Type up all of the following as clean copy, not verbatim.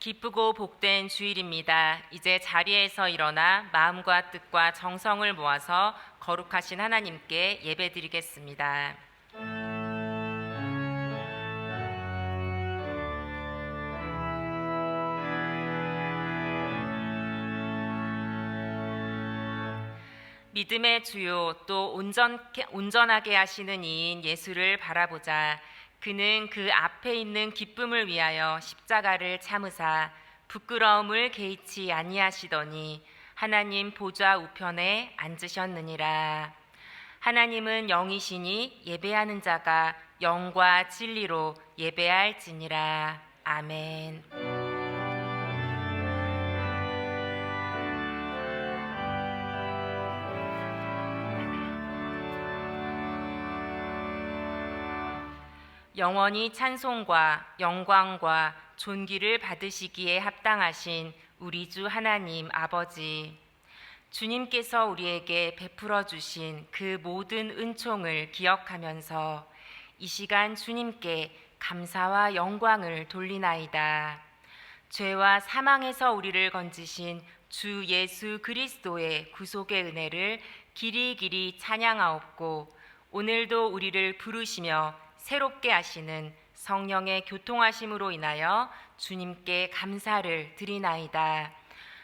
기쁘고 복된 주일입니다. 이제 자리에서 일어나 마음과 뜻과 정성을 모아서 거룩하신 하나님께 예배드리겠습니다. 믿음의 주요 또 온전하게 하시는 이인 예수를 바라보자. 그는 그 앞에 있는 기쁨을 위하여 십자가를 참으사 부끄러움을 개의치 아니하시더니 하나님 보좌 우편에 앉으셨느니라. 하나님은 영이시니 예배하는 자가 영과 진리로 예배할지니라. 아멘. 영원히 찬송과 영광과 존귀를 받으시기에 합당하신 우리 주 하나님 아버지, 주님께서 우리에게 베풀어 주신 그 모든 은총을 기억하면서 이 시간 주님께 감사와 영광을 돌리나이다. 죄와 사망에서 우리를 건지신 주 예수 그리스도의 구속의 은혜를 길이길이 찬양하옵고, 오늘도 우리를 부르시며 새롭게 하시는 성령의 교통하심으로 인하여 주님께 감사를 드리나이다.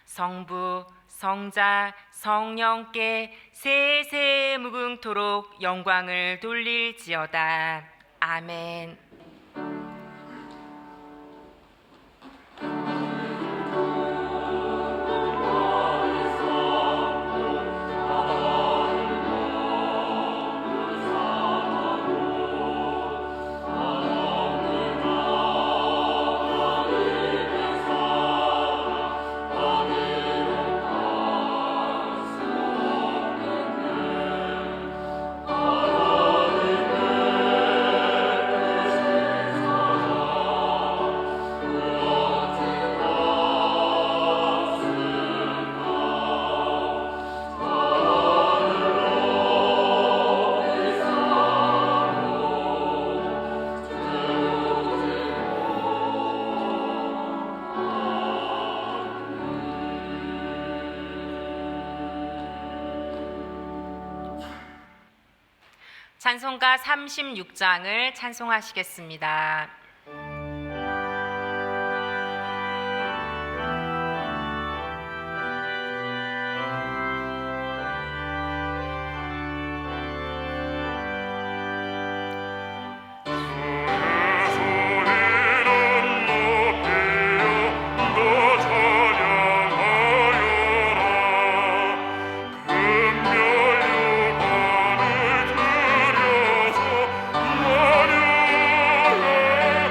성부, 성자, 성령께 세세 무궁토록 영광을 돌릴지어다. 아멘. 찬송가 36장을 찬송하시겠습니다. 주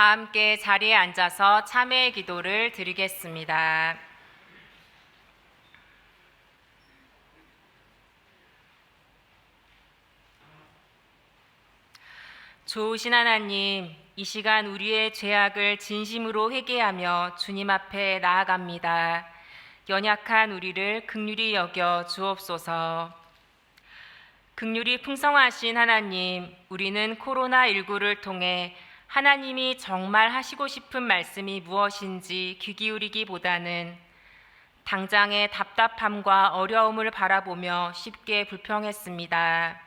다 함께 자리에 앉아서 참회의 기도를 드리겠습니다. 좋으신 하나님, 이 시간 우리의 죄악을 진심으로 회개하며 주님 앞에 나아갑니다. 연약한 우리를 긍휼히 여겨 주옵소서. 긍휼이 풍성하신 하나님, 우리는 코로나19를 통해 하나님이 정말 하시고 싶은 말씀이 무엇인지 귀 기울이기보다는 당장의 답답함과 어려움을 바라보며 쉽게 불평했습니다.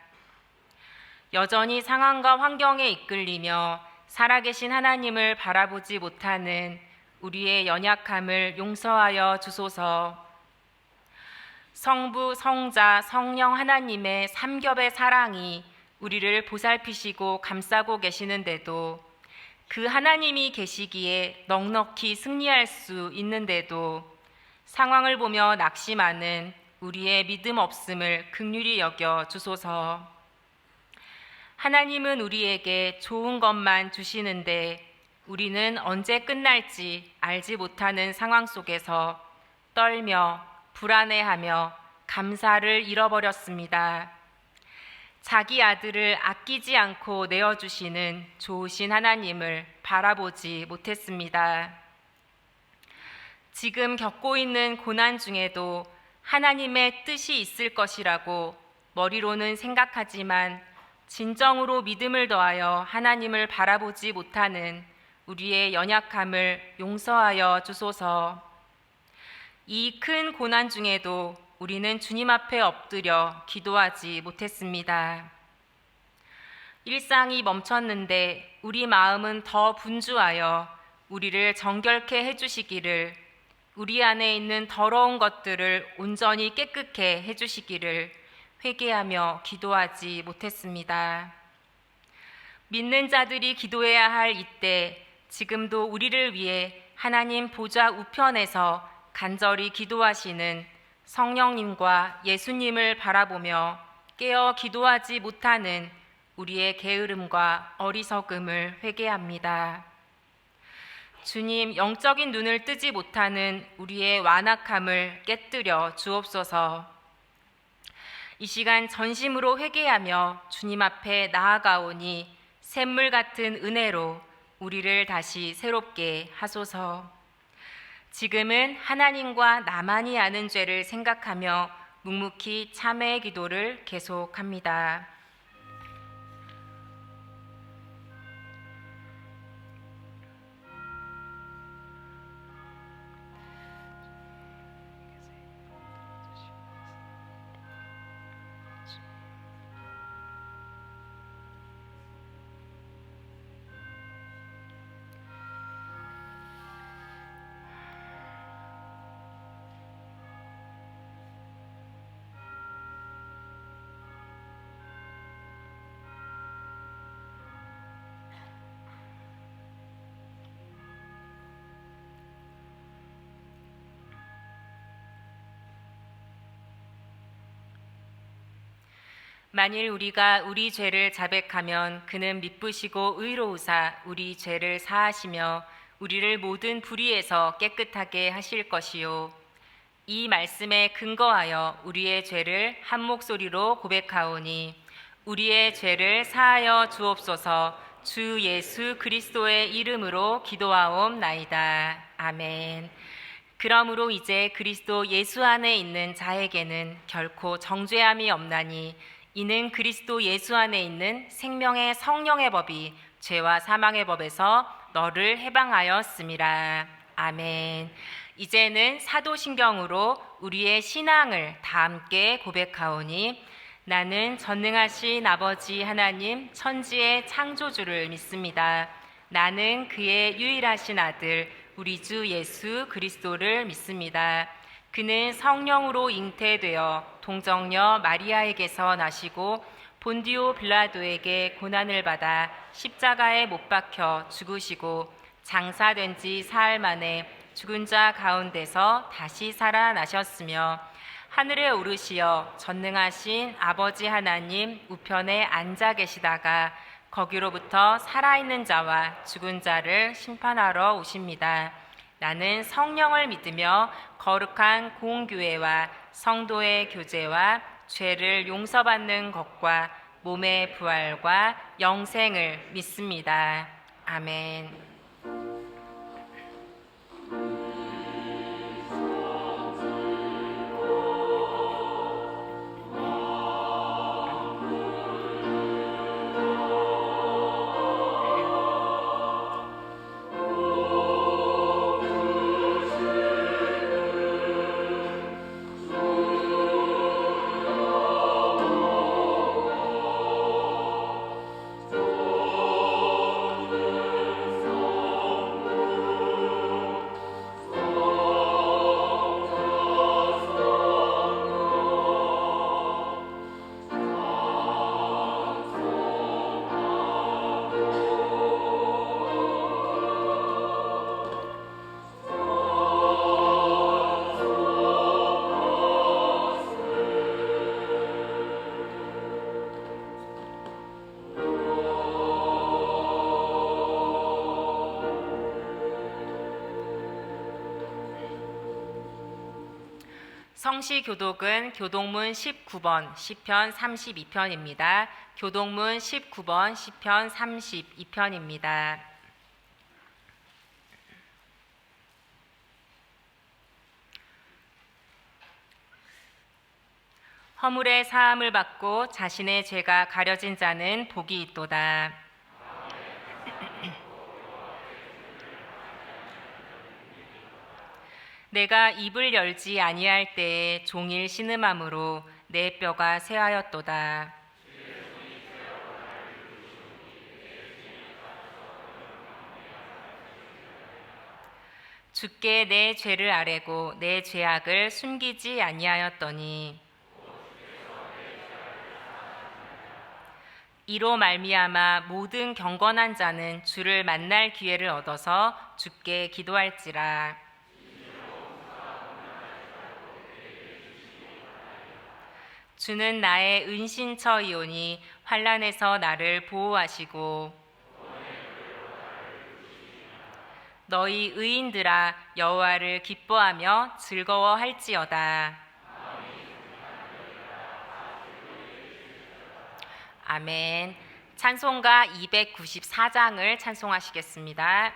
여전히 상황과 환경에 이끌리며 살아계신 하나님을 바라보지 못하는 우리의 연약함을 용서하여 주소서. 성부, 성자, 성령 하나님의 삼겹의 사랑이 우리를 보살피시고 감싸고 계시는데도, 그 하나님이 계시기에 넉넉히 승리할 수 있는데도 상황을 보며 낙심하는 우리의 믿음 없음을 긍휼히 여겨 주소서. 하나님은 우리에게 좋은 것만 주시는데 우리는 언제 끝날지 알지 못하는 상황 속에서 떨며 불안해하며 감사를 잃어버렸습니다. 자기 아들을 아끼지 않고 내어주시는 좋으신 하나님을 바라보지 못했습니다. 지금 겪고 있는 고난 중에도 하나님의 뜻이 있을 것이라고 머리로는 생각하지만 진정으로 믿음을 더하여 하나님을 바라보지 못하는 우리의 연약함을 용서하여 주소서. 이 큰 고난 중에도 우리는 주님 앞에 엎드려 기도하지 못했습니다. 일상이 멈췄는데 우리 마음은 더 분주하여 우리를 정결케 해주시기를, 우리 안에 있는 더러운 것들을 온전히 깨끗게 해주시기를 회개하며 기도하지 못했습니다. 믿는 자들이 기도해야 할 이때 지금도 우리를 위해 하나님 보좌 우편에서 간절히 기도하시는 성령님과 예수님을 바라보며 깨어 기도하지 못하는 우리의 게으름과 어리석음을 회개합니다. 주님, 영적인 눈을 뜨지 못하는 우리의 완악함을 깨뜨려 주옵소서. 이 시간 전심으로 회개하며 주님 앞에 나아가오니 샘물 같은 은혜로 우리를 다시 새롭게 하소서. 지금은 하나님과 나만이 아는 죄를 생각하며 묵묵히 참회의 기도를 계속합니다. 만일 우리가 우리 죄를 자백하면 그는 미쁘시고 의로우사 우리 죄를 사하시며 우리를 모든 불의에서 깨끗하게 하실 것이요. 이 말씀에 근거하여 우리의 죄를 한 목소리로 고백하오니 우리의 죄를 사하여 주옵소서. 주 예수 그리스도의 이름으로 기도하옵나이다. 아멘. 그러므로 이제 그리스도 예수 안에 있는 자에게는 결코 정죄함이 없나니 이는 그리스도 예수 안에 있는 생명의 성령의 법이 죄와 사망의 법에서 너를 해방하였음이라. 아멘. 이제는 사도신경으로 우리의 신앙을 다 함께 고백하오니 나는 전능하신 아버지 하나님 천지의 창조주를 믿습니다. 나는 그의 유일하신 아들 우리 주 예수 그리스도를 믿습니다. 그는 성령으로 잉태되어 동정녀 마리아에게서 나시고 본디오 빌라도에게 고난을 받아 십자가에 못 박혀 죽으시고 장사된 지 사흘 만에 죽은 자 가운데서 다시 살아나셨으며 하늘에 오르시어 전능하신 아버지 하나님 우편에 앉아 계시다가 거기로부터 살아있는 자와 죽은 자를 심판하러 오십니다. 나는 성령을 믿으며 거룩한 공교회와 성도의 교제와 죄를 용서받는 것과 몸의 부활과 영생을 믿습니다. 아멘. 성시교독은 교독문 19번 시편 32편입니다. 교독문 19번 시편 32편입니다. 허물의 사함을 받고 자신의 죄가 가려진 자는 복이 있도다. 내가 입을 열지 아니할 때에 종일 신음함으로 내 뼈가 쇠하였도다. 주께 내 죄를 아뢰고 내 죄악을 숨기지 아니하였더니 이로 말미암아 모든 경건한 자는 주를 만날 기회를 얻어서 주께 기도할지라. 주는 나의 은신처이오니 환난에서 나를 보호하시고 너희 의인들아 여호와를 기뻐하며 즐거워할지어다. 아멘. 찬송가 294장을 찬송하시겠습니다.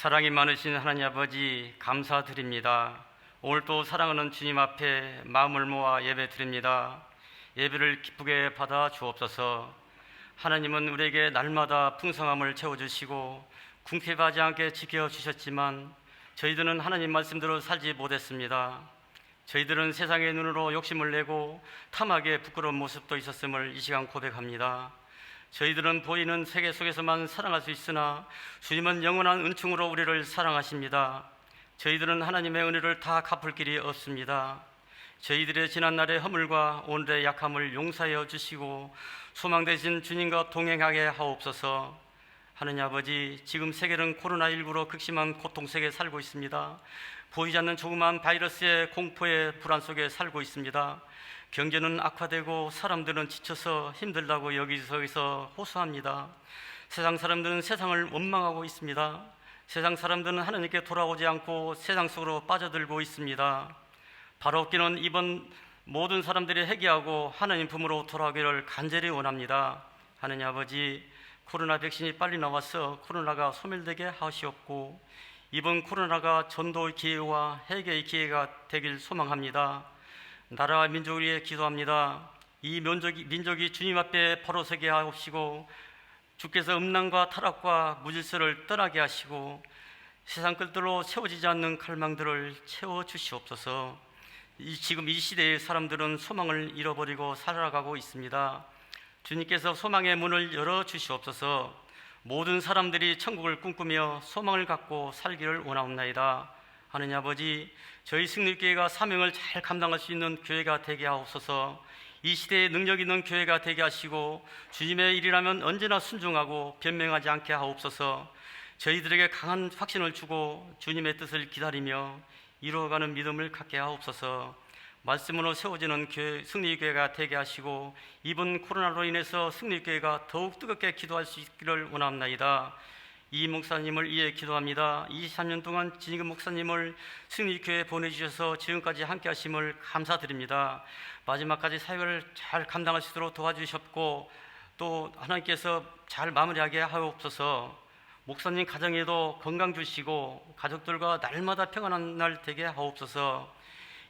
사랑이 많으신 하나님 아버지 감사드립니다. 오늘도 사랑하는 주님 앞에 마음을 모아 예배 드립니다. 예배를 기쁘게 받아 주옵소서. 하나님은 우리에게 날마다 풍성함을 채워주시고 궁핍하지 않게 지켜주셨지만 저희들은 하나님 말씀대로 살지 못했습니다. 저희들은 세상의 눈으로 욕심을 내고 탐하게 부끄러운 모습도 있었음을 이 시간 고백합니다. 저희들은 보이는 세계 속에서만 사랑할 수 있으나 주님은 영원한 은총으로 우리를 사랑하십니다. 저희들은 하나님의 은혜를 다 갚을 길이 없습니다. 저희들의 지난날의 허물과 오늘의 약함을 용서하여 주시고 소망 되신 주님과 동행하게 하옵소서. 하느님 아버지, 지금 세계는 코로나19로 극심한 고통 속에 살고 있습니다. 보이지 않는 조그만 바이러스의 공포의 불안 속에 살고 있습니다. 경제는 악화되고 사람들은 지쳐서 힘들다고 여기저기서 호소합니다. 세상 사람들은 세상을 원망하고 있습니다. 세상 사람들은 하나님께 돌아오지 않고 세상 속으로 빠져들고 있습니다. 바로 없기는 이번 모든 사람들이 회개하고 하나님 품으로 돌아오기를 간절히 원합니다. 하느님 아버지, 코로나 백신이 빨리 나와서 코로나가 소멸되게 하시옵고 이번 코로나가 전도의 기회와 회개의 기회가 되길 소망합니다. 나라와 민족을 위해 기도합니다. 이 민족이 주님 앞에 바로 서게 하옵시고 주께서 음란과 타락과 무질서를 떠나게 하시고 세상 끝들로 채워지지 않는 갈망들을 채워주시옵소서. 지금 이 시대의 사람들은 소망을 잃어버리고 살아가고 있습니다. 주님께서 소망의 문을 열어주시옵소서. 모든 사람들이 천국을 꿈꾸며 소망을 갖고 살기를 원하옵나이다. 하느님 아버지, 저희 승리교회가 사명을 잘 감당할 수 있는 교회가 되게 하옵소서. 이 시대에 능력 있는 교회가 되게 하시고 주님의 일이라면 언제나 순종하고 변명하지 않게 하옵소서. 저희들에게 강한 확신을 주고 주님의 뜻을 기다리며 이루어가는 믿음을 갖게 하옵소서. 말씀으로 세워지는 승리교회가 되게 하시고 이번 코로나로 인해서 승리교회가 더욱 뜨겁게 기도할 수 있기를 원합나이다. 이 목사님을 위해 기도합니다. 23년 동안 진익은 목사님을 승리교회에 보내주셔서 지금까지 함께 하심을 감사드립니다. 마지막까지 사역을 잘 감당할 수 있도록 도와주셨고 또 하나님께서 잘 마무리하게 하옵소서. 목사님 가정에도 건강 주시고 가족들과 날마다 평안한 날 되게 하옵소서.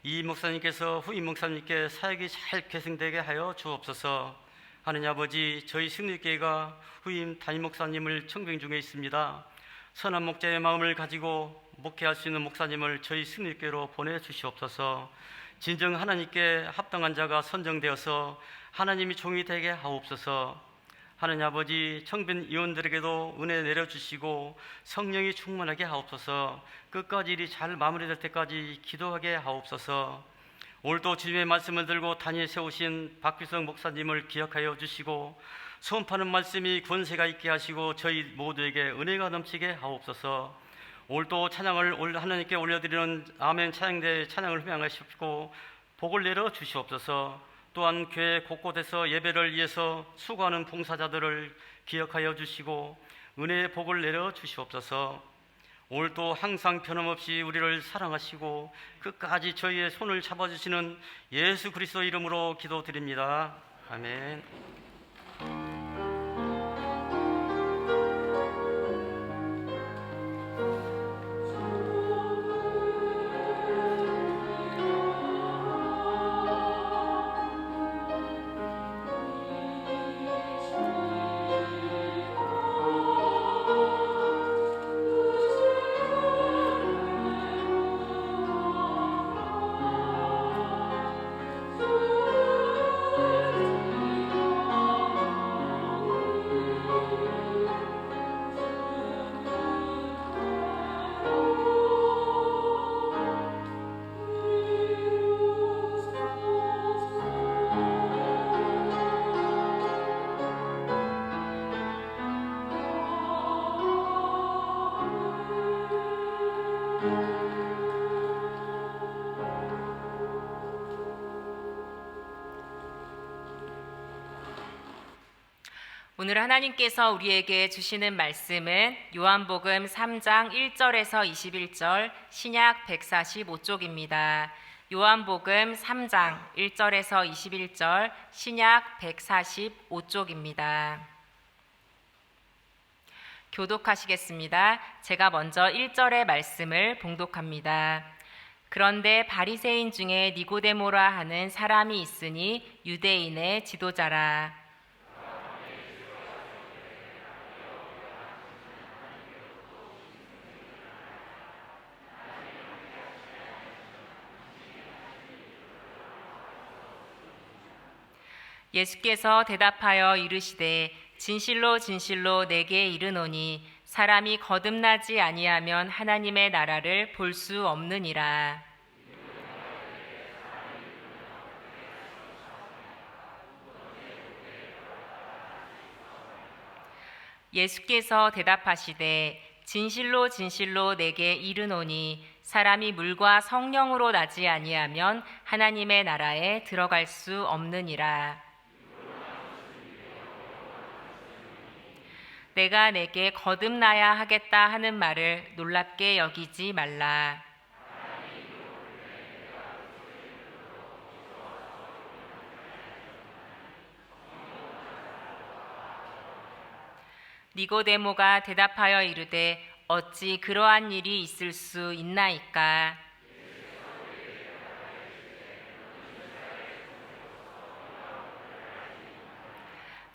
이 목사님께서 후임 목사님께 사역이 잘 계승되게 하여 주옵소서. 하느님 아버지, 저희 승리교회가 후임 담임 목사님을 청빙 중에 있습니다. 선한 목자의 마음을 가지고 목회할 수 있는 목사님을 저희 승리교회로 보내주시옵소서. 진정 하나님께 합당한 자가 선정되어서 하나님이 종이 되게 하옵소서. 하느님 아버지, 청빙 위원들에게도 은혜 내려주시고 성령이 충만하게 하옵소서. 끝까지 일이 잘 마무리될 때까지 기도하게 하옵소서. 오늘도 주님의 말씀을 들고 단위에 세우신 박규성 목사님을 기억하여 주시고 선포하는 말씀이 권세가 있게 하시고 저희 모두에게 은혜가 넘치게 하옵소서. 오늘도 찬양을 하나님께 올려드리는 아멘 찬양대의 찬양을 흠양하시고 복을 내려 주시옵소서. 또한 교회 곳곳에서 예배를 위해서 수고하는 봉사자들을 기억하여 주시고 은혜의 복을 내려 주시옵소서. 오늘도 항상 변함없이 우리를 사랑하시고 끝까지 저희의 손을 잡아주시는 예수 그리스도 이름으로 기도드립니다. 아멘. 오늘 하나님께서 우리에게 주시는 말씀은 요한복음 3장 1절에서 21절 신약 145쪽입니다. 요한복음 3장 1절에서 21절 신약 145쪽입니다. 교독하시겠습니다. 제가 먼저 1절의 말씀을 봉독합니다. 그런데 바리새인 중에 니고데모라 하는 사람이 있으니 유대인의 지도자라. 예수께서 대답하여 이르시되 진실로 진실로 내게 이르노니 사람이 거듭나지 아니하면 하나님의 나라를 볼 수 없느니라. 예수께서 대답하시되 진실로 진실로 내게 이르노니 사람이 물과 성령으로 나지 아니하면 하나님의 나라에 들어갈 수 없느니라. 내가 내게 거듭나야 하겠다 하는 말을 놀랍게 여기지 말라. 니고데모가 대답하여 이르되 어찌 그러한 일이 있을 수 있나이까?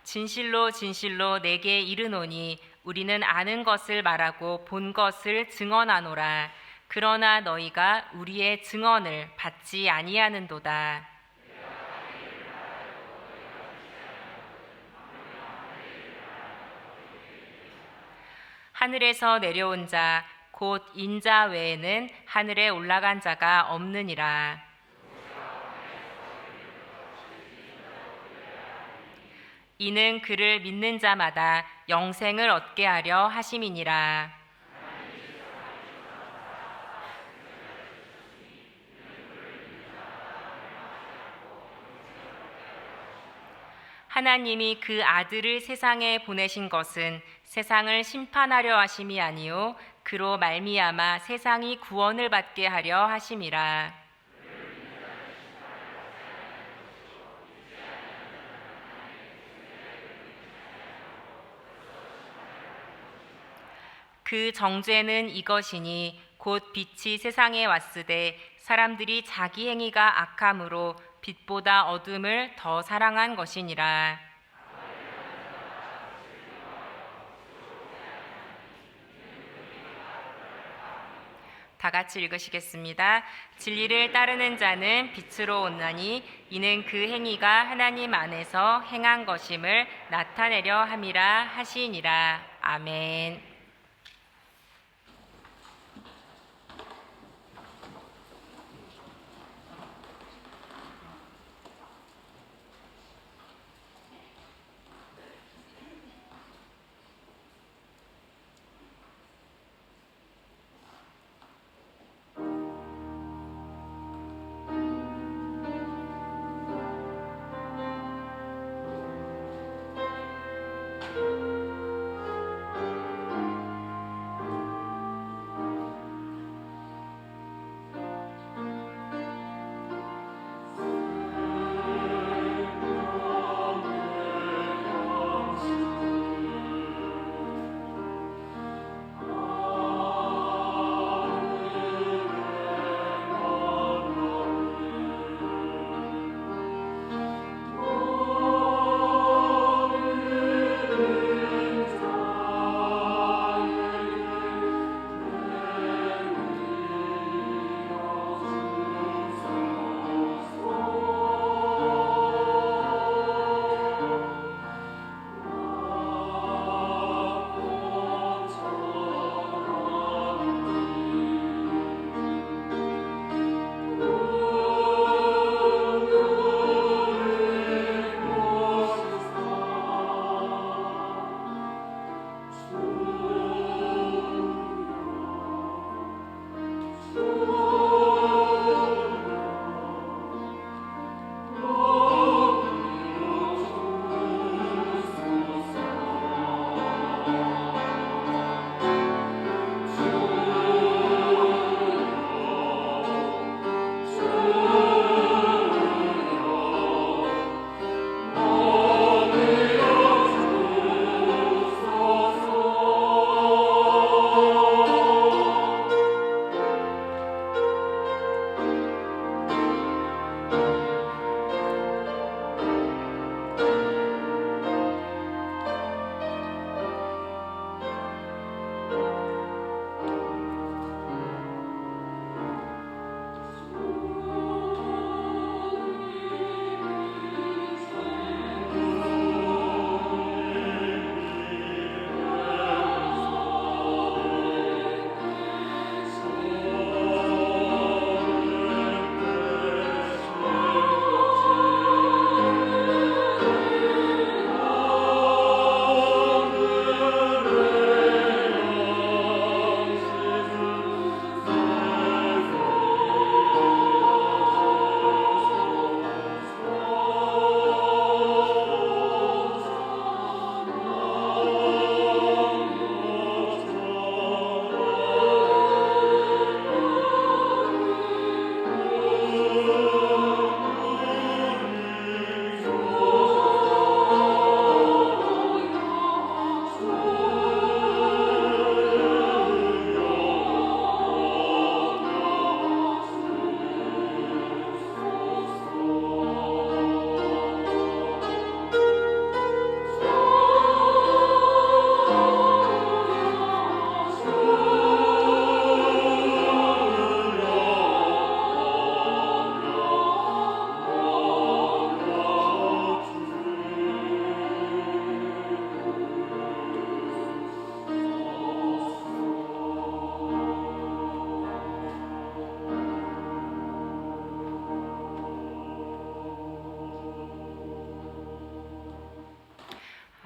진실로 진실로 내게 이르노니 우리는 아는 것을 말하고 본 것을 증언하노라. 그러나 너희가 우리의 증언을 받지 아니하는도다. 하늘에서 내려온 자 곧 인자 외에는 하늘에 올라간 자가 없느니라. 이는 그를 믿는 자마다 영생을 얻게 하려 하심이니라. 하나님이 그 아들을 세상에 보내신 것은 세상을 심판하려 하심이 아니요 그로 말미암아 세상이 구원을 받게 하려 하심이라. 그 정죄는 이것이니 곧 빛이 세상에 왔으되 사람들이 자기 행위가 악함으로 빛보다 어둠을 더 사랑한 것이니라. 다 같이 읽으시겠습니다. 진리를 따르는 자는 빛으로 온나니 이는 그 행위가 하나님 안에서 행한 것임을 나타내려 함이라 하시니라. 아멘.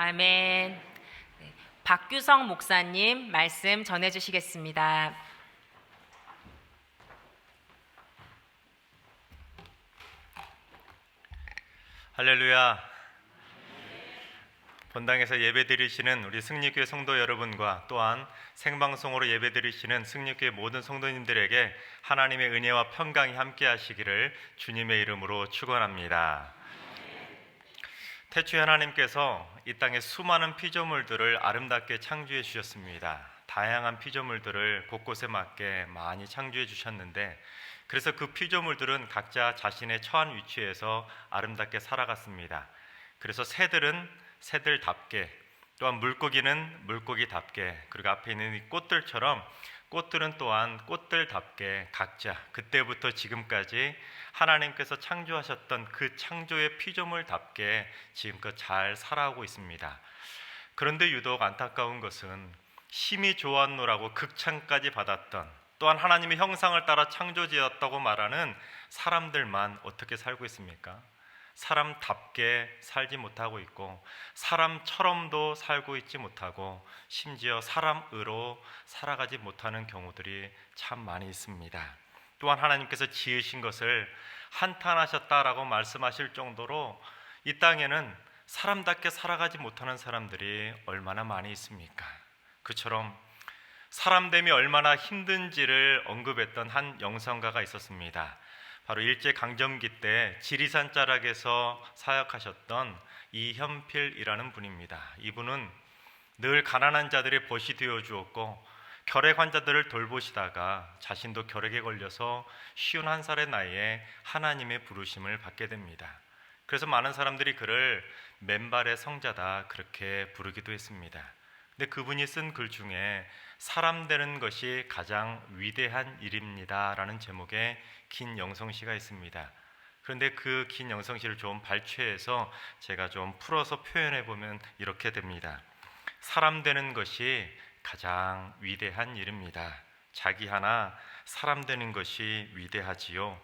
아멘. 네, 박규성 목사님 말씀 전해주시겠습니다. 할렐루야. 본당에서 예배드리시는 우리 승리교회 성도 여러분과 또한 생방송으로 예배드리시는 승리교회 모든 성도님들에게 하나님의 은혜와 평강이 함께 하시기를 주님의 이름으로 축원합니다. 태초에 하나님께서 이 땅에 수많은 피조물들을 아름답게 창조해 주셨습니다. 다양한 피조물들을 곳곳에 맞게 많이 창조해 주셨는데, 그래서 그 피조물들은 각자 자신의 처한 위치에서 아름답게 살아갔습니다. 그래서 새들은 새들답게, 또한 물고기는 물고기답게, 그리고 앞에 있는 이 꽃들처럼 꽃들은 또한 꽃들답게 각자 그때부터 지금까지 하나님께서 창조하셨던 그 창조의 피조물답게 지금껏 잘 살아오고 있습니다. 그런데 유독 안타까운 것은 심히 좋았노라고 극찬까지 받았던, 또한 하나님의 형상을 따라 창조되었다고 말하는 사람들만 어떻게 살고 있습니까? 사람답게 살지 못하고 있고, 사람처럼도 살고 있지 못하고, 심지어 사람으로 살아가지 못하는 경우들이 참 많이 있습니다. 또한 하나님께서 지으신 것을 한탄하셨다라고 말씀하실 정도로 이 땅에는 사람답게 살아가지 못하는 사람들이 얼마나 많이 있습니까? 그처럼 사람됨이 얼마나 힘든지를 언급했던 한 영성가가 있었습니다. 바로 일제강점기 때 지리산 자락에서 사역하셨던 이현필이라는 분입니다. 이분은 늘 가난한 자들의 벗이 되어 주었고, 결핵 환자들을 돌보시다가 자신도 결핵에 걸려서 51살의 나이에 하나님의 부르심을 받게 됩니다. 그래서 많은 사람들이 그를 맨발의 성자다 그렇게 부르기도 했습니다. 근데 그분이 쓴 글 중에 사람 되는 것이 가장 위대한 일입니다 라는 제목의 긴 영성시가 있습니다. 그런데 그 긴 영성시를 좀 발췌해서 제가 좀 풀어서 표현해 보면 이렇게 됩니다. 사람 되는 것이 가장 위대한 일입니다. 자기 하나 사람 되는 것이 위대하지요.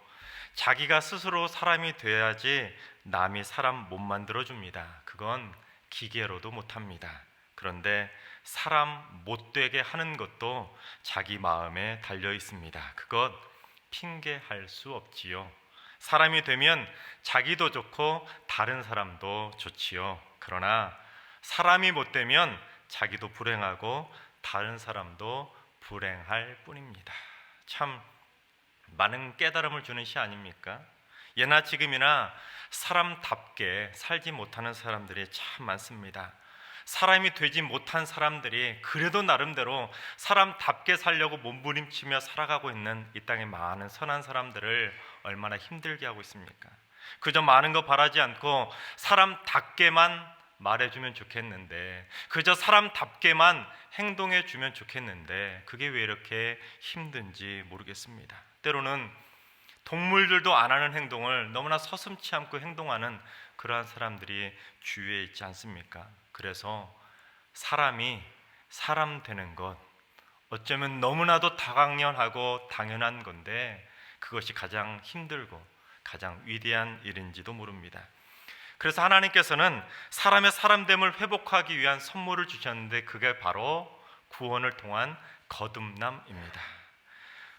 자기가 스스로 사람이 돼야지 남이 사람 못 만들어줍니다. 그건 기계로도 못합니다. 그런데 사람 못되게 하는 것도 자기 마음에 달려 있습니다. 그것 핑계할 수 없지요. 사람이 되면 자기도 좋고 다른 사람도 좋지요. 그러나 사람이 못 되면 자기도 불행하고 다른 사람도 불행할 뿐입니다. 참 많은 깨달음을 주는 시 아닙니까? 예나 지금이나 사람답게 살지 못하는 사람들이 참 많습니다. 사람이 되지 못한 사람들이 그래도 나름대로 사람답게 살려고 몸부림치며 살아가고 있는 이 땅의 많은 선한 사람들을 얼마나 힘들게 하고 있습니까? 그저 많은 거 바라지 않고 사람답게만 말해주면 좋겠는데, 그저 사람답게만 행동해주면 좋겠는데, 그게 왜 이렇게 힘든지 모르겠습니다. 때로는 동물들도 안 하는 행동을 너무나 서슴지 않고 행동하는 그러한 사람들이 주위에 있지 않습니까? 그래서 사람이 사람 되는 것, 어쩌면 너무나도 다강연하고 당연한 건데 그것이 가장 힘들고 가장 위대한 일인지도 모릅니다. 그래서 하나님께서는 사람의 사람됨을 회복하기 위한 선물을 주셨는데, 그게 바로 구원을 통한 거듭남입니다.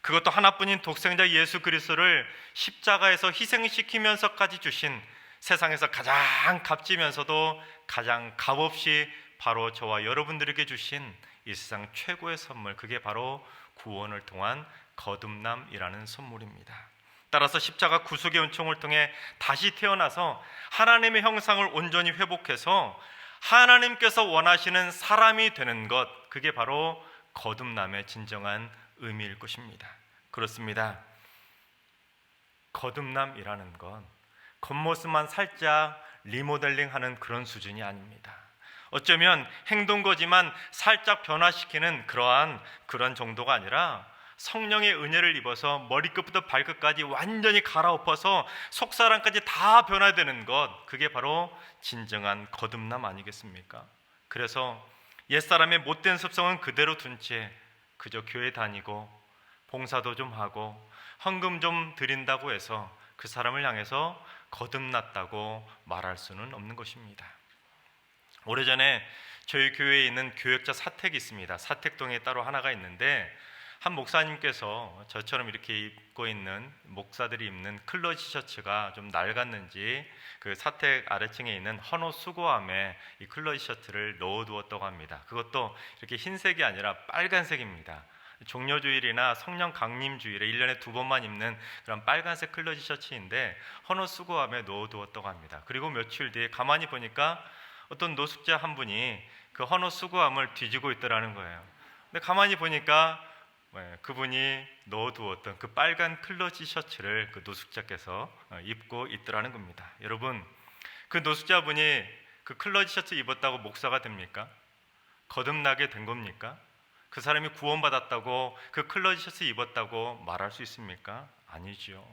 그것도 하나뿐인 독생자 예수 그리스도를 십자가에서 희생시키면서까지 주신, 세상에서 가장 값지면서도 가장 값없이 바로 저와 여러분들에게 주신 이 세상 최고의 선물, 그게 바로 구원을 통한 거듭남이라는 선물입니다. 따라서 십자가 구속의 은총을 통해 다시 태어나서 하나님의 형상을 온전히 회복해서 하나님께서 원하시는 사람이 되는 것, 그게 바로 거듭남의 진정한 의미일 것입니다. 그렇습니다. 거듭남이라는 건 겉모습만 살짝 리모델링하는 그런 수준이 아닙니다. 어쩌면 행동거지만 살짝 변화시키는 그런 정도가 아니라 성령의 은혜를 입어서 머리끝부터 발끝까지 완전히 갈아엎어서 속사람까지 다 변화되는 것, 그게 바로 진정한 거듭남 아니겠습니까? 그래서 옛사람의 못된 습성은 그대로 둔 채 그저 교회 다니고 봉사도 좀 하고 헌금 좀 드린다고 해서 그 사람을 향해서 거듭났다고 말할 수는 없는 것입니다. 오래전에 저희 교회에 있는 교역자 사택이 있습니다. 사택동에 따로 하나가 있는데 한 목사님께서 저처럼 이렇게 입고 있는 목사들이 입는 클러지 셔츠가 좀 낡았는지 그 사택 아래층에 있는 헌옷 수거함에 이 클러지 셔츠를 넣어두었다고 합니다. 그것도 이렇게 흰색이 아니라 빨간색입니다. 종려주일이나 성령 강림주일에 1년에 2번만 입는 그런 빨간색 클러지 셔츠인데 헌옷 수거함에 넣어두었다고 합니다. 그리고 며칠 뒤에 가만히 보니까 어떤 노숙자 한 분이 그 헌옷 수거함을 뒤지고 있더라는 거예요. 근데 가만히 보니까 그분이 넣어두었던 그 빨간 클러지 셔츠를 그 노숙자께서 입고 있더라는 겁니다. 여러분, 그 노숙자분이 그 클러지 셔츠 입었다고 목사가 됩니까? 거듭나게 된 겁니까? 그 사람이 구원받았다고 그 클러지 셔츠 입었다고 말할 수 있습니까? 아니지요.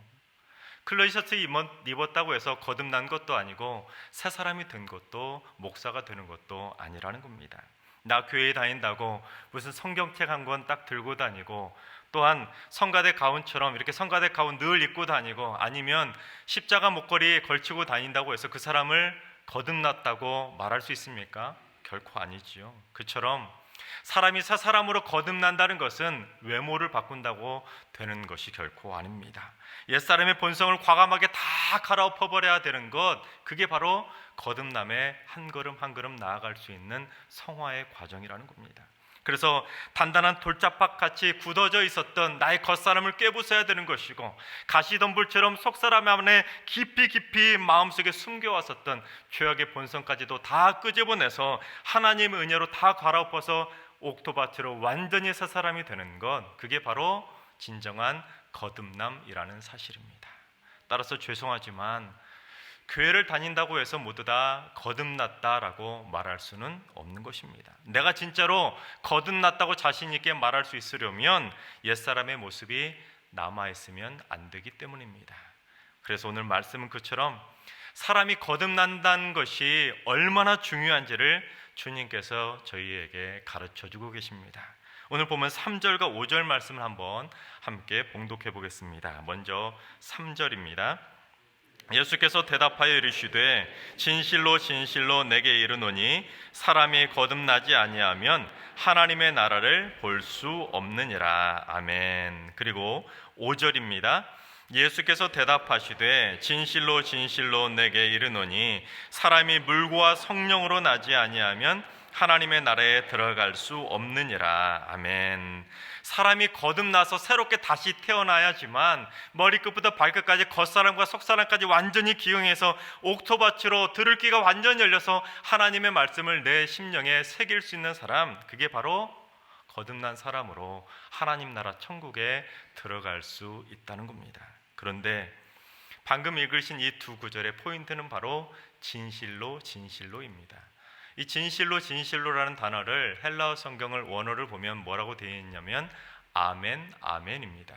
클러지 셔츠 입었다고 해서 거듭난 것도 아니고 새 사람이 된 것도 목사가 되는 것도 아니라는 겁니다. 나 교회에 다닌다고 무슨 성경책 한 권 딱 들고 다니고 또한 성가대 가운처럼 이렇게 성가대 가운 늘 입고 다니고 아니면 십자가 목걸이 걸치고 다닌다고 해서 그 사람을 거듭났다고 말할 수 있습니까? 결코 아니지요. 그처럼 사람이 새 사람으로 거듭난다는 것은 외모를 바꾼다고 되는 것이 결코 아닙니다. 옛사람의 본성을 과감하게 다 갈아엎어버려야 되는 것, 그게 바로 거듭남의 한 걸음 한 걸음 나아갈 수 있는 성화의 과정이라는 겁니다. 그래서 단단한 돌짝박같이 굳어져 있었던 나의 겉사람을 깨부숴야 되는 것이고 가시덤불처럼 속사람 안에 깊이 마음속에 숨겨왔었던 죄악의 본성까지도 다 끄집어내서 하나님의 은혜로 다 갈아엎어서 옥토밭으로 완전히 새 사람이 되는 것, 그게 바로 진정한 거듭남이라는 사실입니다. 따라서 죄송하지만 교회를 다닌다고 해서 모두 다 거듭났다라고 말할 수는 없는 것입니다. 내가 진짜로 거듭났다고 자신 있게 말할 수 있으려면 옛사람의 모습이 남아있으면 안 되기 때문입니다. 그래서 오늘 말씀은 그처럼 사람이 거듭난다는 것이 얼마나 중요한지를 주님께서 저희에게 가르쳐주고 계십니다. 오늘 보면 3절과 5절 말씀을 한번 함께 봉독해 보겠습니다. 먼저 3절입니다. 예수께서 대답하여 이르시되 진실로 진실로 내게 이르노니 사람이 거듭나지 아니하면 하나님의 나라를 볼 수 없느니라. 아멘. 그리고 5절입니다. 예수께서 대답하시되 진실로 진실로 내게 이르노니 사람이 물과 성령으로 나지 아니하면 하나님의 나라에 들어갈 수 없느니라. 아멘. 사람이 거듭나서 새롭게 다시 태어나야지만 머리끝부터 발끝까지 겉사람과 속사람까지 완전히 기용해서 옥토밭으로 들을 귀가 완전히 열려서 하나님의 말씀을 내 심령에 새길 수 있는 사람, 그게 바로 거듭난 사람으로 하나님 나라 천국에 들어갈 수 있다는 겁니다. 그런데 방금 읽으신 이 두 구절의 포인트는 바로 진실로 진실로입니다. 이 진실로 진실로라는 단어를 헬라어 성경을 원어를 보면 뭐라고 되어 있냐면 아멘 아멘입니다.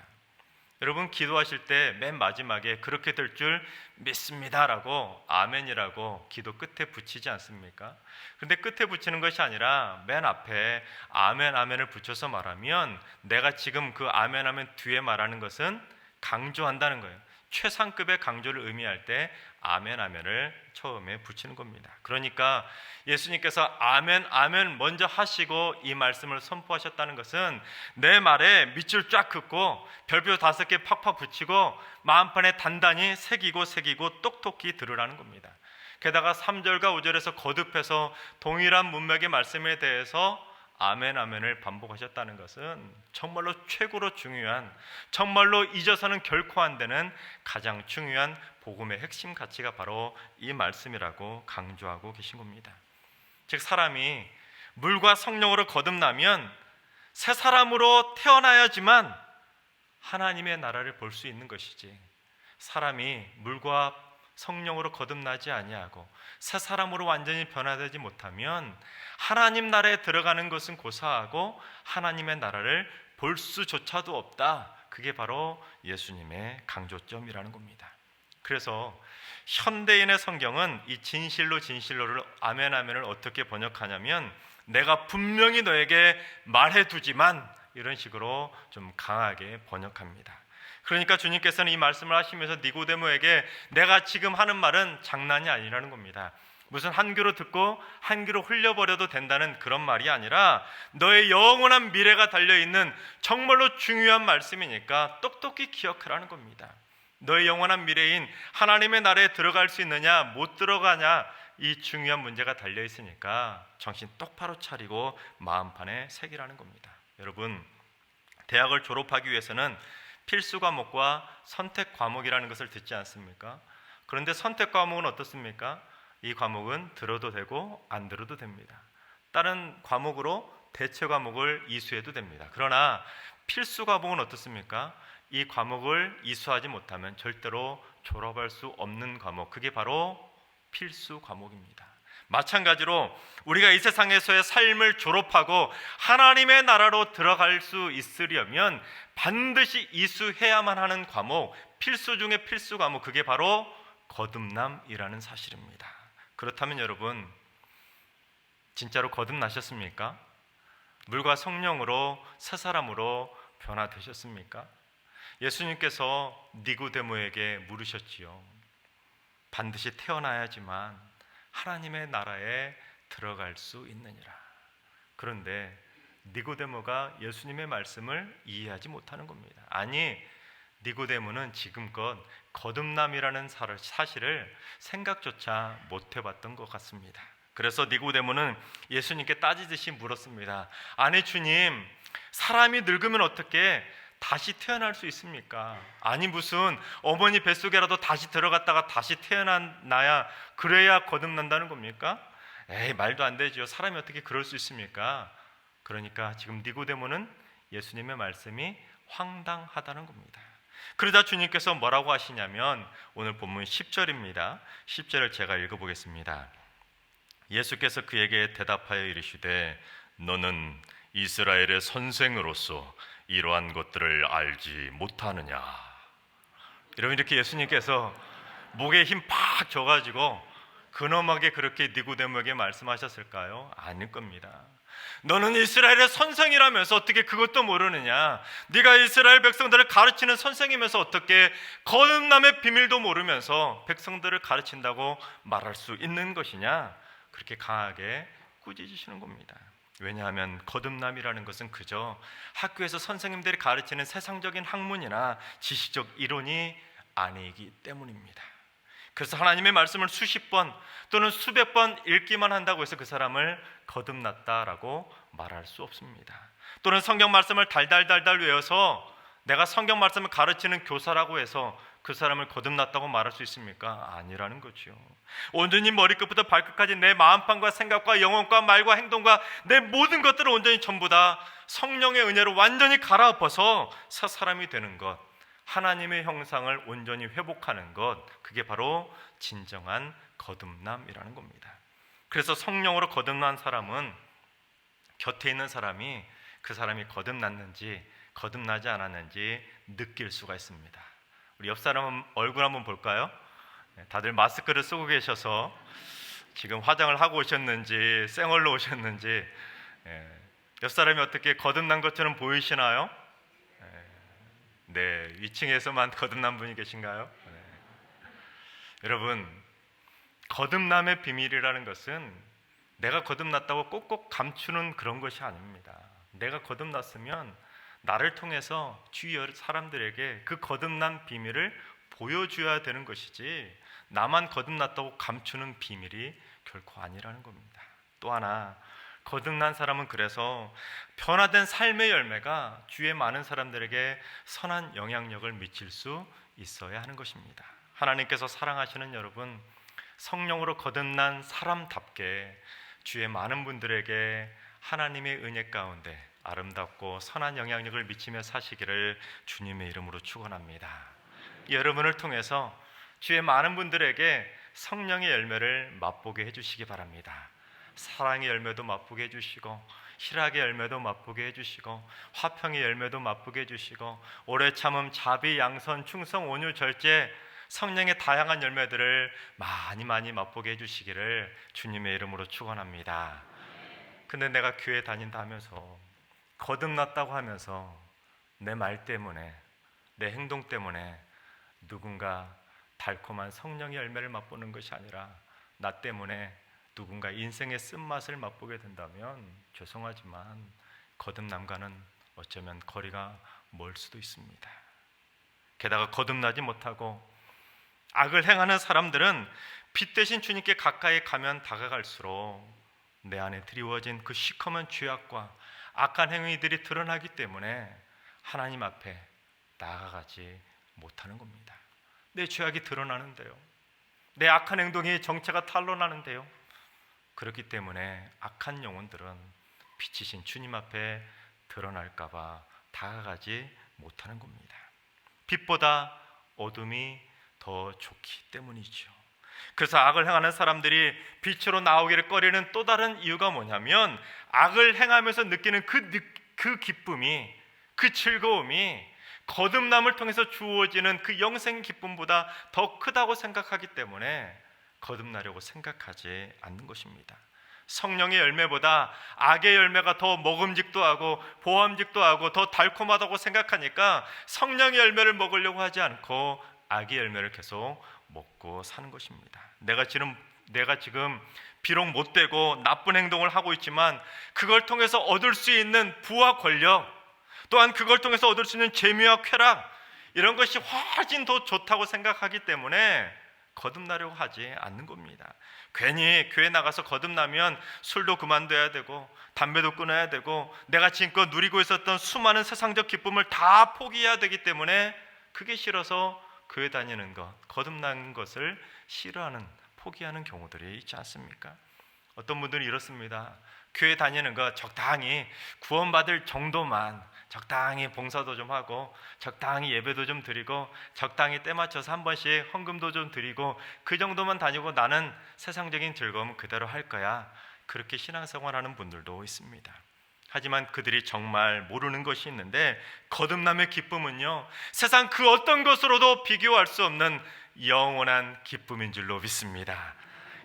여러분 기도하실 때 맨 마지막에 그렇게 될 줄 믿습니다라고 아멘이라고 기도 끝에 붙이지 않습니까? 근데 끝에 붙이는 것이 아니라 맨 앞에 아멘 아멘을 붙여서 말하면 내가 지금 그 아멘 아멘 뒤에 말하는 것은 강조한다는 거예요. 최상급의 강조를 의미할 때 아멘 아멘을 처음에 붙이는 겁니다. 그러니까 예수님께서 아멘 아멘 먼저 하시고 이 말씀을 선포하셨다는 것은 내 말에 밑줄 쫙 긋고 별표 5개 팍팍 붙이고 마음판에 단단히 새기고 똑똑히 들으라는 겁니다. 게다가 3절과 5절에서 거듭해서 동일한 문맥의 말씀에 대해서 아멘 아멘을 반복하셨다는 것은 정말로 최고로 중요한, 정말로 잊어서는 결코 안 되는 가장 중요한 복음의 핵심 가치가 바로 이 말씀이라고 강조하고 계신 겁니다. 즉 사람이 물과 성령으로 거듭나면 새 사람으로 태어나야지만 하나님의 나라를 볼 수 있는 것이지, 사람이 물과 성령으로 거듭나지 아니하고 새 사람으로 완전히 변화되지 못하면 하나님 나라에 들어가는 것은 고사하고 하나님의 나라를 볼 수조차도 없다. 그게 바로 예수님의 강조점이라는 겁니다. 그래서 현대인의 성경은 이 진실로 진실로를 아멘 아멘을 어떻게 번역하냐면 내가 분명히 너에게 말해두지만 이런 식으로 좀 강하게 번역합니다. 그러니까 주님께서는 이 말씀을 하시면서 니고데모에게 내가 지금 하는 말은 장난이 아니라는 겁니다. 무슨 한 귀로 듣고 한 귀로 흘려버려도 된다는 그런 말이 아니라 너의 영원한 미래가 달려있는 정말로 중요한 말씀이니까 똑똑히 기억하라는 겁니다. 너의 영원한 미래인 하나님의 나라에 들어갈 수 있느냐 못 들어가냐, 이 중요한 문제가 달려있으니까 정신 똑바로 차리고 마음판에 새기라는 겁니다. 여러분, 대학을 졸업하기 위해서는 필수 과목과 선택 과목이라는 것을 듣지 않습니까? 그런데 선택 과목은 어떻습니까? 이 과목은 들어도 되고 안 들어도 됩니다. 다른 과목으로 대체 과목을 이수해도 됩니다. 그러나 필수 과목은 어떻습니까? 이 과목을 이수하지 못하면 절대로 졸업할 수 없는 과목, 그게 바로 필수 과목입니다. 마찬가지로 우리가 이 세상에서의 삶을 졸업하고 하나님의 나라로 들어갈 수 있으려면 반드시 이수해야만 하는 과목, 필수 중에 필수 과목, 그게 바로 거듭남이라는 사실입니다. 그렇다면 여러분, 진짜로 거듭나셨습니까? 물과 성령으로 새 사람으로 변화되셨습니까? 예수님께서 니고데모에게 물으셨지요. 반드시 태어나야지만 하나님의 나라에 들어갈 수 있느니라. 그런데 니고데모가 예수님의 말씀을 이해하지 못하는 겁니다. 아니, 니고데모는 지금껏 거듭남이라는 사실을 생각조차 못 해봤던 것 같습니다. 그래서 니고데모는 예수님께 따지듯이 물었습니다. 아니 주님, 사람이 늙으면 어떻게 다시 태어날 수 있습니까? 아니 무슨 어머니 뱃속에라도 다시 들어갔다가 다시 태어나야 그래야 거듭난다는 겁니까? 에이, 말도 안 되죠. 사람이 어떻게 그럴 수 있습니까? 그러니까 지금 니고데모는 예수님의 말씀이 황당하다는 겁니다. 그러자 주님께서 뭐라고 하시냐면 오늘 본문 10절입니다. 10절을 제가 읽어보겠습니다. 예수께서 그에게 대답하여 이르시되 너는 이스라엘의 선생으로서 이러한 것들을 알지 못하느냐. 여러분, 이렇게 예수님께서 목에 힘 팍 줘가지고 근엄하게 그렇게 니고데모에게 말씀하셨을까요? 아닐 겁니다. 너는 이스라엘의 선생이라면서 어떻게 그것도 모르느냐? 네가 이스라엘 백성들을 가르치는 선생이면서 어떻게 거듭남의 비밀도 모르면서 백성들을 가르친다고 말할 수 있는 것이냐? 그렇게 강하게 꾸짖으시는 겁니다. 왜냐하면 거듭남이라는 것은 그저 학교에서 선생님들이 가르치는 세상적인 학문이나 지식적 이론이 아니기 때문입니다. 그래서 하나님의 말씀을 수십 번 또는 수백 번 읽기만 한다고 해서 그 사람을 거듭났다라고 말할 수 없습니다. 또는 성경 말씀을 달달달달 외워서 내가 성경 말씀을 가르치는 교사라고 해서 그 사람을 거듭났다고 말할 수 있습니까? 아니라는 거죠. 온전히 머리끝부터 발끝까지 내 마음판과 생각과 영혼과 말과 행동과 내 모든 것들을 온전히 전부 다 성령의 은혜로 완전히 갈아엎어서 새 사람이 되는 것, 하나님의 형상을 온전히 회복하는 것, 그게 바로 진정한 거듭남이라는 겁니다. 그래서 성령으로 거듭난 사람은 곁에 있는 사람이 그 사람이 거듭났는지 거듭나지 않았는지 느낄 수가 있습니다. 우리 옆 사람 얼굴 한번 볼까요? 다들 마스크를 쓰고 계셔서 지금 화장을 하고 오셨는지 생얼로 오셨는지, 옆 사람이 어떻게 거듭난 것처럼 보이시나요? 네, 위층에서만 거듭난 분이 계신가요? 네. 여러분, 거듭남의 비밀이라는 것은 내가 거듭났다고 꼭꼭 감추는 그런 것이 아닙니다. 내가 거듭났으면 나를 통해서 주위 사람들에게 그 거듭난 비밀을 보여줘야 되는 것이지 나만 거듭났다고 감추는 비밀이 결코 아니라는 겁니다. 또 하나, 거듭난 사람은 그래서 변화된 삶의 열매가 주위의 많은 사람들에게 선한 영향력을 미칠 수 있어야 하는 것입니다. 하나님께서 사랑하시는 여러분, 성령으로 거듭난 사람답게 주위의 많은 분들에게 하나님의 은혜 가운데 아름답고 선한 영향력을 미치며 사시기를 주님의 이름으로 축원합니다. 여러분을 통해서 주위의 많은 분들에게 성령의 열매를 맛보게 해주시기 바랍니다. 사랑의 열매도 맛보게 해주시고, 희락의 열매도 맛보게 해주시고, 화평의 열매도 맛보게 해주시고, 오래 참음, 자비, 양선, 충성, 온유, 절제, 성령의 다양한 열매들을 많이 맛보게 해주시기를 주님의 이름으로 축원합니다. 근데 내가 교회 다닌다 하면서, 거듭났다고 하면서 내 말 때문에, 내 행동 때문에 누군가 달콤한 성령의 열매를 맛보는 것이 아니라 나 때문에 누군가 인생의 쓴맛을 맛보게 된다면 죄송하지만 거듭남과는 어쩌면 거리가 멀 수도 있습니다. 게다가 거듭나지 못하고 악을 행하는 사람들은 빛 대신 주님께 가까이 가면 다가갈수록 내 안에 드리워진 그 시커먼 죄악과 악한 행위들이 드러나기 때문에 하나님 앞에 나아가지 못하는 겁니다. 내 죄악이 드러나는데요, 내 악한 행동이 정체가 탄로나는데요, 그렇기 때문에 악한 영혼들은 빛이신 주님 앞에 드러날까 봐 다가가지 못하는 겁니다. 빛보다 어둠이 더 좋기 때문이죠. 그래서 악을 행하는 사람들이 빛으로 나오기를 꺼리는 또 다른 이유가 뭐냐면, 악을 행하면서 느끼는 그 기쁨이, 그 즐거움이 거듭남을 통해서 주어지는 그 영생 기쁨보다 더 크다고 생각하기 때문에 거듭나려고 생각하지 않는 것입니다. 성령의 열매보다 악의 열매가 더 먹음직도 하고 보암직도 하고 더 달콤하다고 생각하니까 성령의 열매를 먹으려고 하지 않고 악의 열매를 계속 먹고 사는 것입니다. 내가 지금 비록 못되고 나쁜 행동을 하고 있지만 그걸 통해서 얻을 수 있는 부와 권력, 또한 그걸 통해서 얻을 수 있는 재미와 쾌락, 이런 것이 훨씬 더 좋다고 생각하기 때문에 거듭나려고 하지 않는 겁니다. 괜히 교회 나가서 거듭나면 술도 그만둬야 되고 담배도 끊어야 되고 내가 지금껏 누리고 있었던 수많은 세상적 기쁨을 다 포기해야 되기 때문에 그게 싫어서 교회 다니는 것, 거듭난 것을 싫어하는, 포기하는 경우들이 있지 않습니까? 어떤 분들은 이렇습니다. 교회 다니는 것 적당히 구원받을 정도만, 적당히 봉사도 좀 하고 적당히 예배도 좀 드리고 적당히 때 맞춰서 한 번씩 헌금도 좀 드리고 그 정도만 다니고 나는 세상적인 즐거움은 그대로 할 거야, 그렇게 신앙생활하는 분들도 있습니다. 하지만 그들이 정말 모르는 것이 있는데, 거듭남의 기쁨은요, 세상 그 어떤 것으로도 비교할 수 없는 영원한 기쁨인 줄로 믿습니다.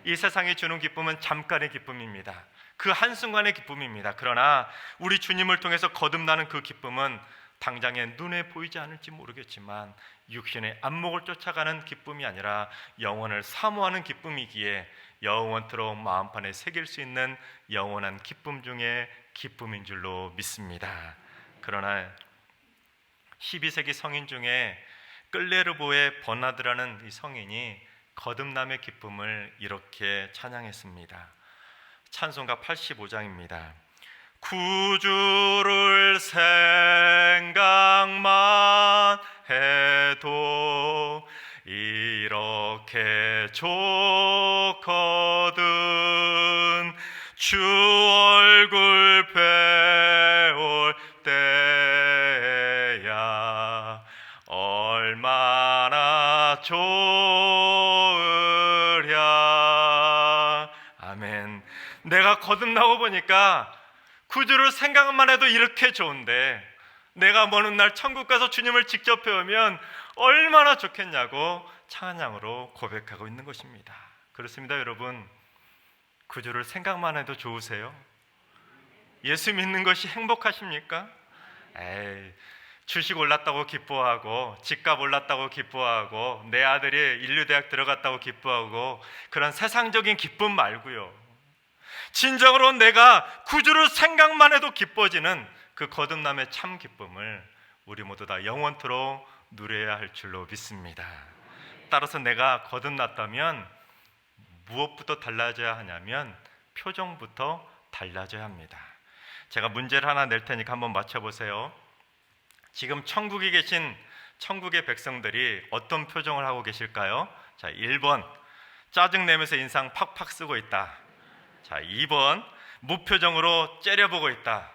이 세상이 주는 기쁨은 잠깐의 기쁨입니다. 그 한순간의 기쁨입니다. 그러나 우리 주님을 통해서 거듭나는 그 기쁨은 당장에 눈에 보이지 않을지 모르겠지만 육신의 안목을 쫓아가는 기쁨이 아니라 영혼을 사모하는 기쁨이기에 영원토록 마음판에 새길 수 있는 영원한 기쁨 중에 기쁨인 줄로 믿습니다. 그러나 12세기 성인 중에 끌레르보의 버나드라는 이 성인이 거듭남의 기쁨을 이렇게 찬양했습니다. 찬송가 85장입니다. 구주를 생각만 해도 이렇게 좋거든, 주 얼굴 배울 때야 얼마나 좋으랴. 아멘. 내가 거듭나고 보니까 구주를 생각만 해도 이렇게 좋은데 내가 먼 훗날 천국 가서 주님을 직접 배우면 얼마나 좋겠냐고 찬양으로 고백하고 있는 것입니다. 그렇습니다, 여러분. 구주를 생각만 해도 좋으세요? 예수 믿는 것이 행복하십니까? 에이, 주식 올랐다고 기뻐하고 집값 올랐다고 기뻐하고 내 아들이 인류대학 들어갔다고 기뻐하고 그런 세상적인 기쁨 말고요, 진정으로 내가 구주를 생각만 해도 기뻐지는 그 거듭남의 참 기쁨을 우리 모두 다 영원토록 누려야 할 줄로 믿습니다. 따라서 내가 거듭났다면 무엇부터 달라져야 하냐면 표정부터 달라져야 합니다. 제가 문제를 하나 낼 테니까 한번 맞춰보세요. 지금 천국에 계신 천국의 백성들이 어떤 표정을 하고 계실까요? 자, 1번 짜증내면서 인상 팍팍 쓰고 있다. 자, 2번 무표정으로 째려보고 있다.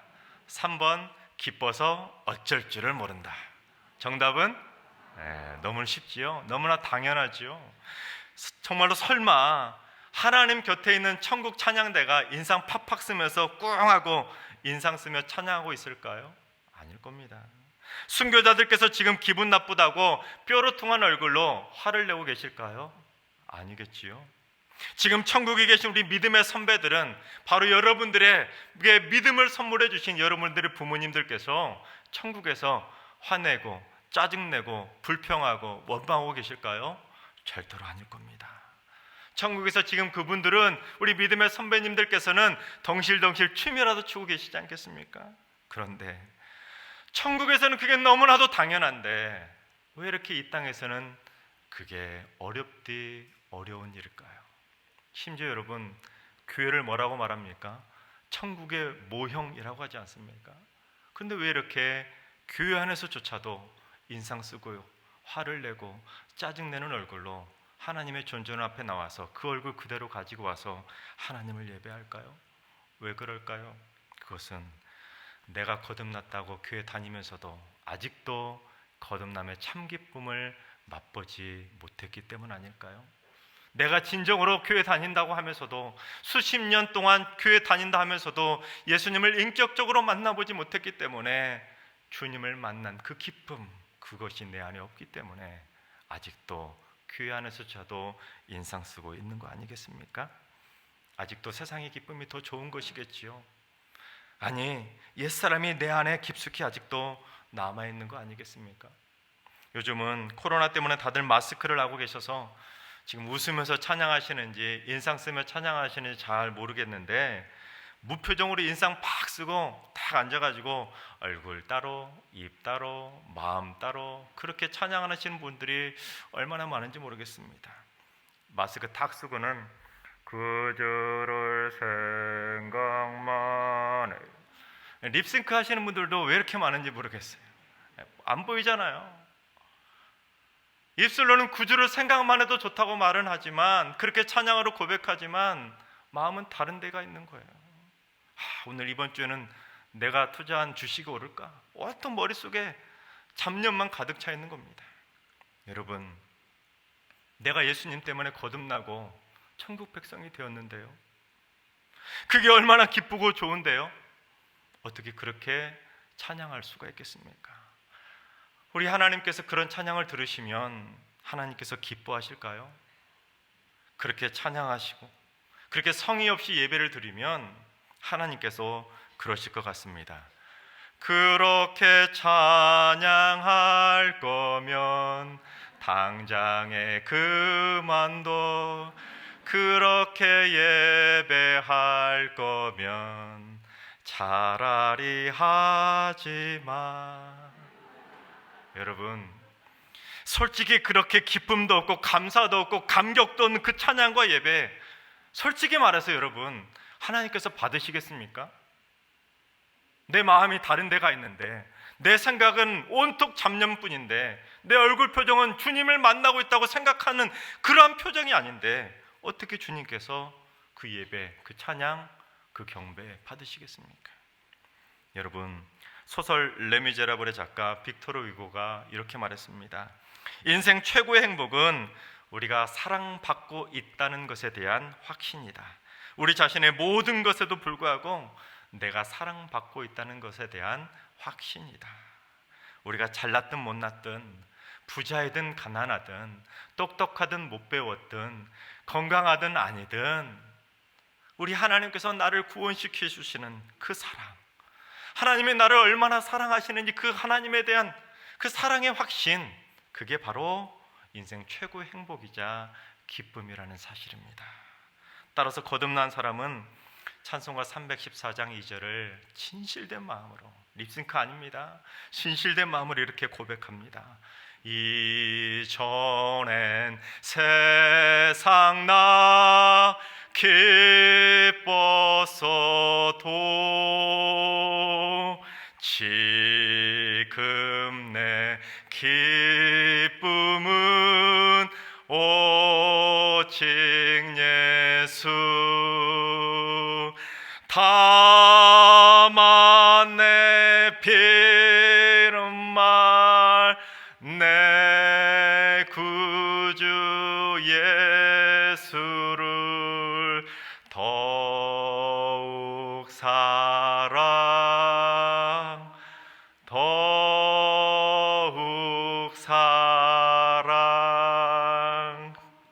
3번 기뻐서 어쩔 줄을 모른다. 정답은 너무 쉽지요? 너무나 당연하지요? 정말로 설마 하나님 곁에 있는 천국 찬양대가 인상 팍팍 쓰면서 꿍하고 인상 쓰며 찬양하고 있을까요? 아닐 겁니다. 순교자들께서 지금 기분 나쁘다고 뾰루퉁한 얼굴로 화를 내고 계실까요? 아니겠지요. 지금 천국에 계신 우리 믿음의 선배들은 바로 여러분들에게 믿음을 선물해 주신 여러분들의 부모님들께서 천국에서 화내고 짜증내고 불평하고 원망하고 계실까요? 절대로 아닐 겁니다. 천국에서 지금 그분들은, 우리 믿음의 선배님들께서는 덩실덩실 춤이라도 추고 계시지 않겠습니까? 그런데 천국에서는 그게 너무나도 당연한데 왜 이렇게 이 땅에서는 그게 어려운 일일까요? 심지어 여러분, 교회를 뭐라고 말합니까? 천국의 모형이라고 하지 않습니까? 근데 왜 이렇게 교회 안에서조차도 인상 쓰고요, 화를 내고 짜증내는 얼굴로 하나님의 존전 앞에 나와서 그 얼굴 그대로 가지고 와서 하나님을 예배할까요? 왜 그럴까요? 그것은 내가 거듭났다고 교회 다니면서도 아직도 거듭남의 참 기쁨을 맛보지 못했기 때문 아닐까요? 내가 진정으로 교회 다닌다고 하면서도, 수십 년 동안 교회 다닌다 하면서도 예수님을 인격적으로 만나보지 못했기 때문에 주님을 만난 그 기쁨, 그것이 내 안에 없기 때문에 아직도 교회 안에서조차도 인상 쓰고 있는 거 아니겠습니까? 아직도 세상의 기쁨이 더 좋은 것이겠지요. 아니, 옛사람이 내 안에 깊숙이 아직도 남아있는 거 아니겠습니까? 요즘은 코로나 때문에 다들 마스크를 하고 계셔서 지금 웃으면서 찬양하시는지 인상 쓰며 찬양하시는지 잘 모르겠는데, 무표정으로 인상 팍 쓰고 딱 앉아가지고 얼굴 따로, 입 따로, 마음 따로 그렇게 찬양하시는 분들이 얼마나 많은지 모르겠습니다. 마스크 탁 쓰고는 그저를 생각만 해. 립싱크 하시는 분들도 왜 이렇게 많은지 모르겠어요. 안 보이잖아요. 입술로는 구주를 생각만 해도 좋다고 말은 하지만, 그렇게 찬양으로 고백하지만 마음은 다른 데가 있는 거예요. 오늘 이번 주에는 내가 투자한 주식이 오를까? 어떤 머릿속에 잡념만 가득 차 있는 겁니다. 여러분, 내가 예수님 때문에 거듭나고 천국 백성이 되었는데요, 그게 얼마나 기쁘고 좋은데요, 어떻게 그렇게 찬양할 수가 있겠습니까? 우리 하나님께서 그런 찬양을 들으시면 하나님께서 기뻐하실까요? 그렇게 찬양하시고 그렇게 성의 없이 예배를 드리면 하나님께서 그러실 것 같습니다. 그렇게 찬양할 거면 당장에 그만둬, 그렇게 예배할 거면 차라리 하지 마. 여러분, 솔직히 그렇게 기쁨도 없고 감사도 없고 감격도 없는 그 찬양과 예배, 솔직히 말해서 여러분, 하나님께서 받으시겠습니까? 내 마음이 다른 데가 있는데, 내 생각은 온통 잡념뿐인데, 내 얼굴 표정은 주님을 만나고 있다고 생각하는 그러한 표정이 아닌데 어떻게 주님께서 그 예배, 그 찬양, 그 경배 받으시겠습니까? 여러분, 소설 레미제라블의 작가 빅토르 위고가 이렇게 말했습니다. 인생 최고의 행복은 우리가 사랑받고 있다는 것에 대한 확신이다. 우리 자신의 모든 것에도 불구하고 내가 사랑받고 있다는 것에 대한 확신이다. 우리가 잘났든 못났든, 부자이든 가난하든, 똑똑하든 못 배웠든, 건강하든 아니든, 우리 하나님께서 나를 구원시켜 주시는 그 사랑, 하나님이 나를 얼마나 사랑하시는지 그 하나님에 대한 그 사랑의 확신, 그게 바로 인생 최고의 행복이자 기쁨이라는 사실입니다. 따라서 거듭난 사람은 찬송가 314장 2절을 진실된 마음으로, 립싱크 아닙니다, 진실된 마음으로 이렇게 고백합니다. 이전엔 세상 나 기뻤어도 지금 내 기쁨은 오직 예수, 다만 내 비름말 내 구주 예수를 더욱 사랑, 더욱 사랑.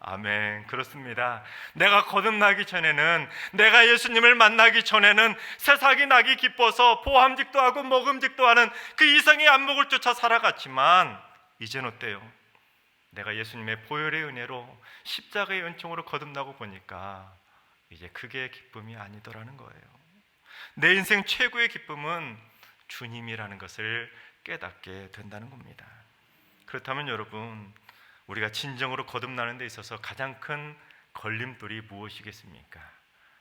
아멘. 그렇습니다. 내가 거듭나기 전에는, 내가 예수님을 만나기 전에는 세상이 나기 기뻐서 보암직도 하고 먹음직도 하는 그 이성의 안목을 쫓아 살아갔지만, 이젠 어때요? 내가 예수님의 보혈의 은혜로 십자가의 은총으로 거듭나고 보니까 이제 그게 기쁨이 아니더라는 거예요. 내 인생 최고의 기쁨은 주님이라는 것을 깨닫게 된다는 겁니다. 그렇다면 여러분, 우리가 진정으로 거듭나는 데 있어서 가장 큰 걸림돌이 무엇이겠습니까?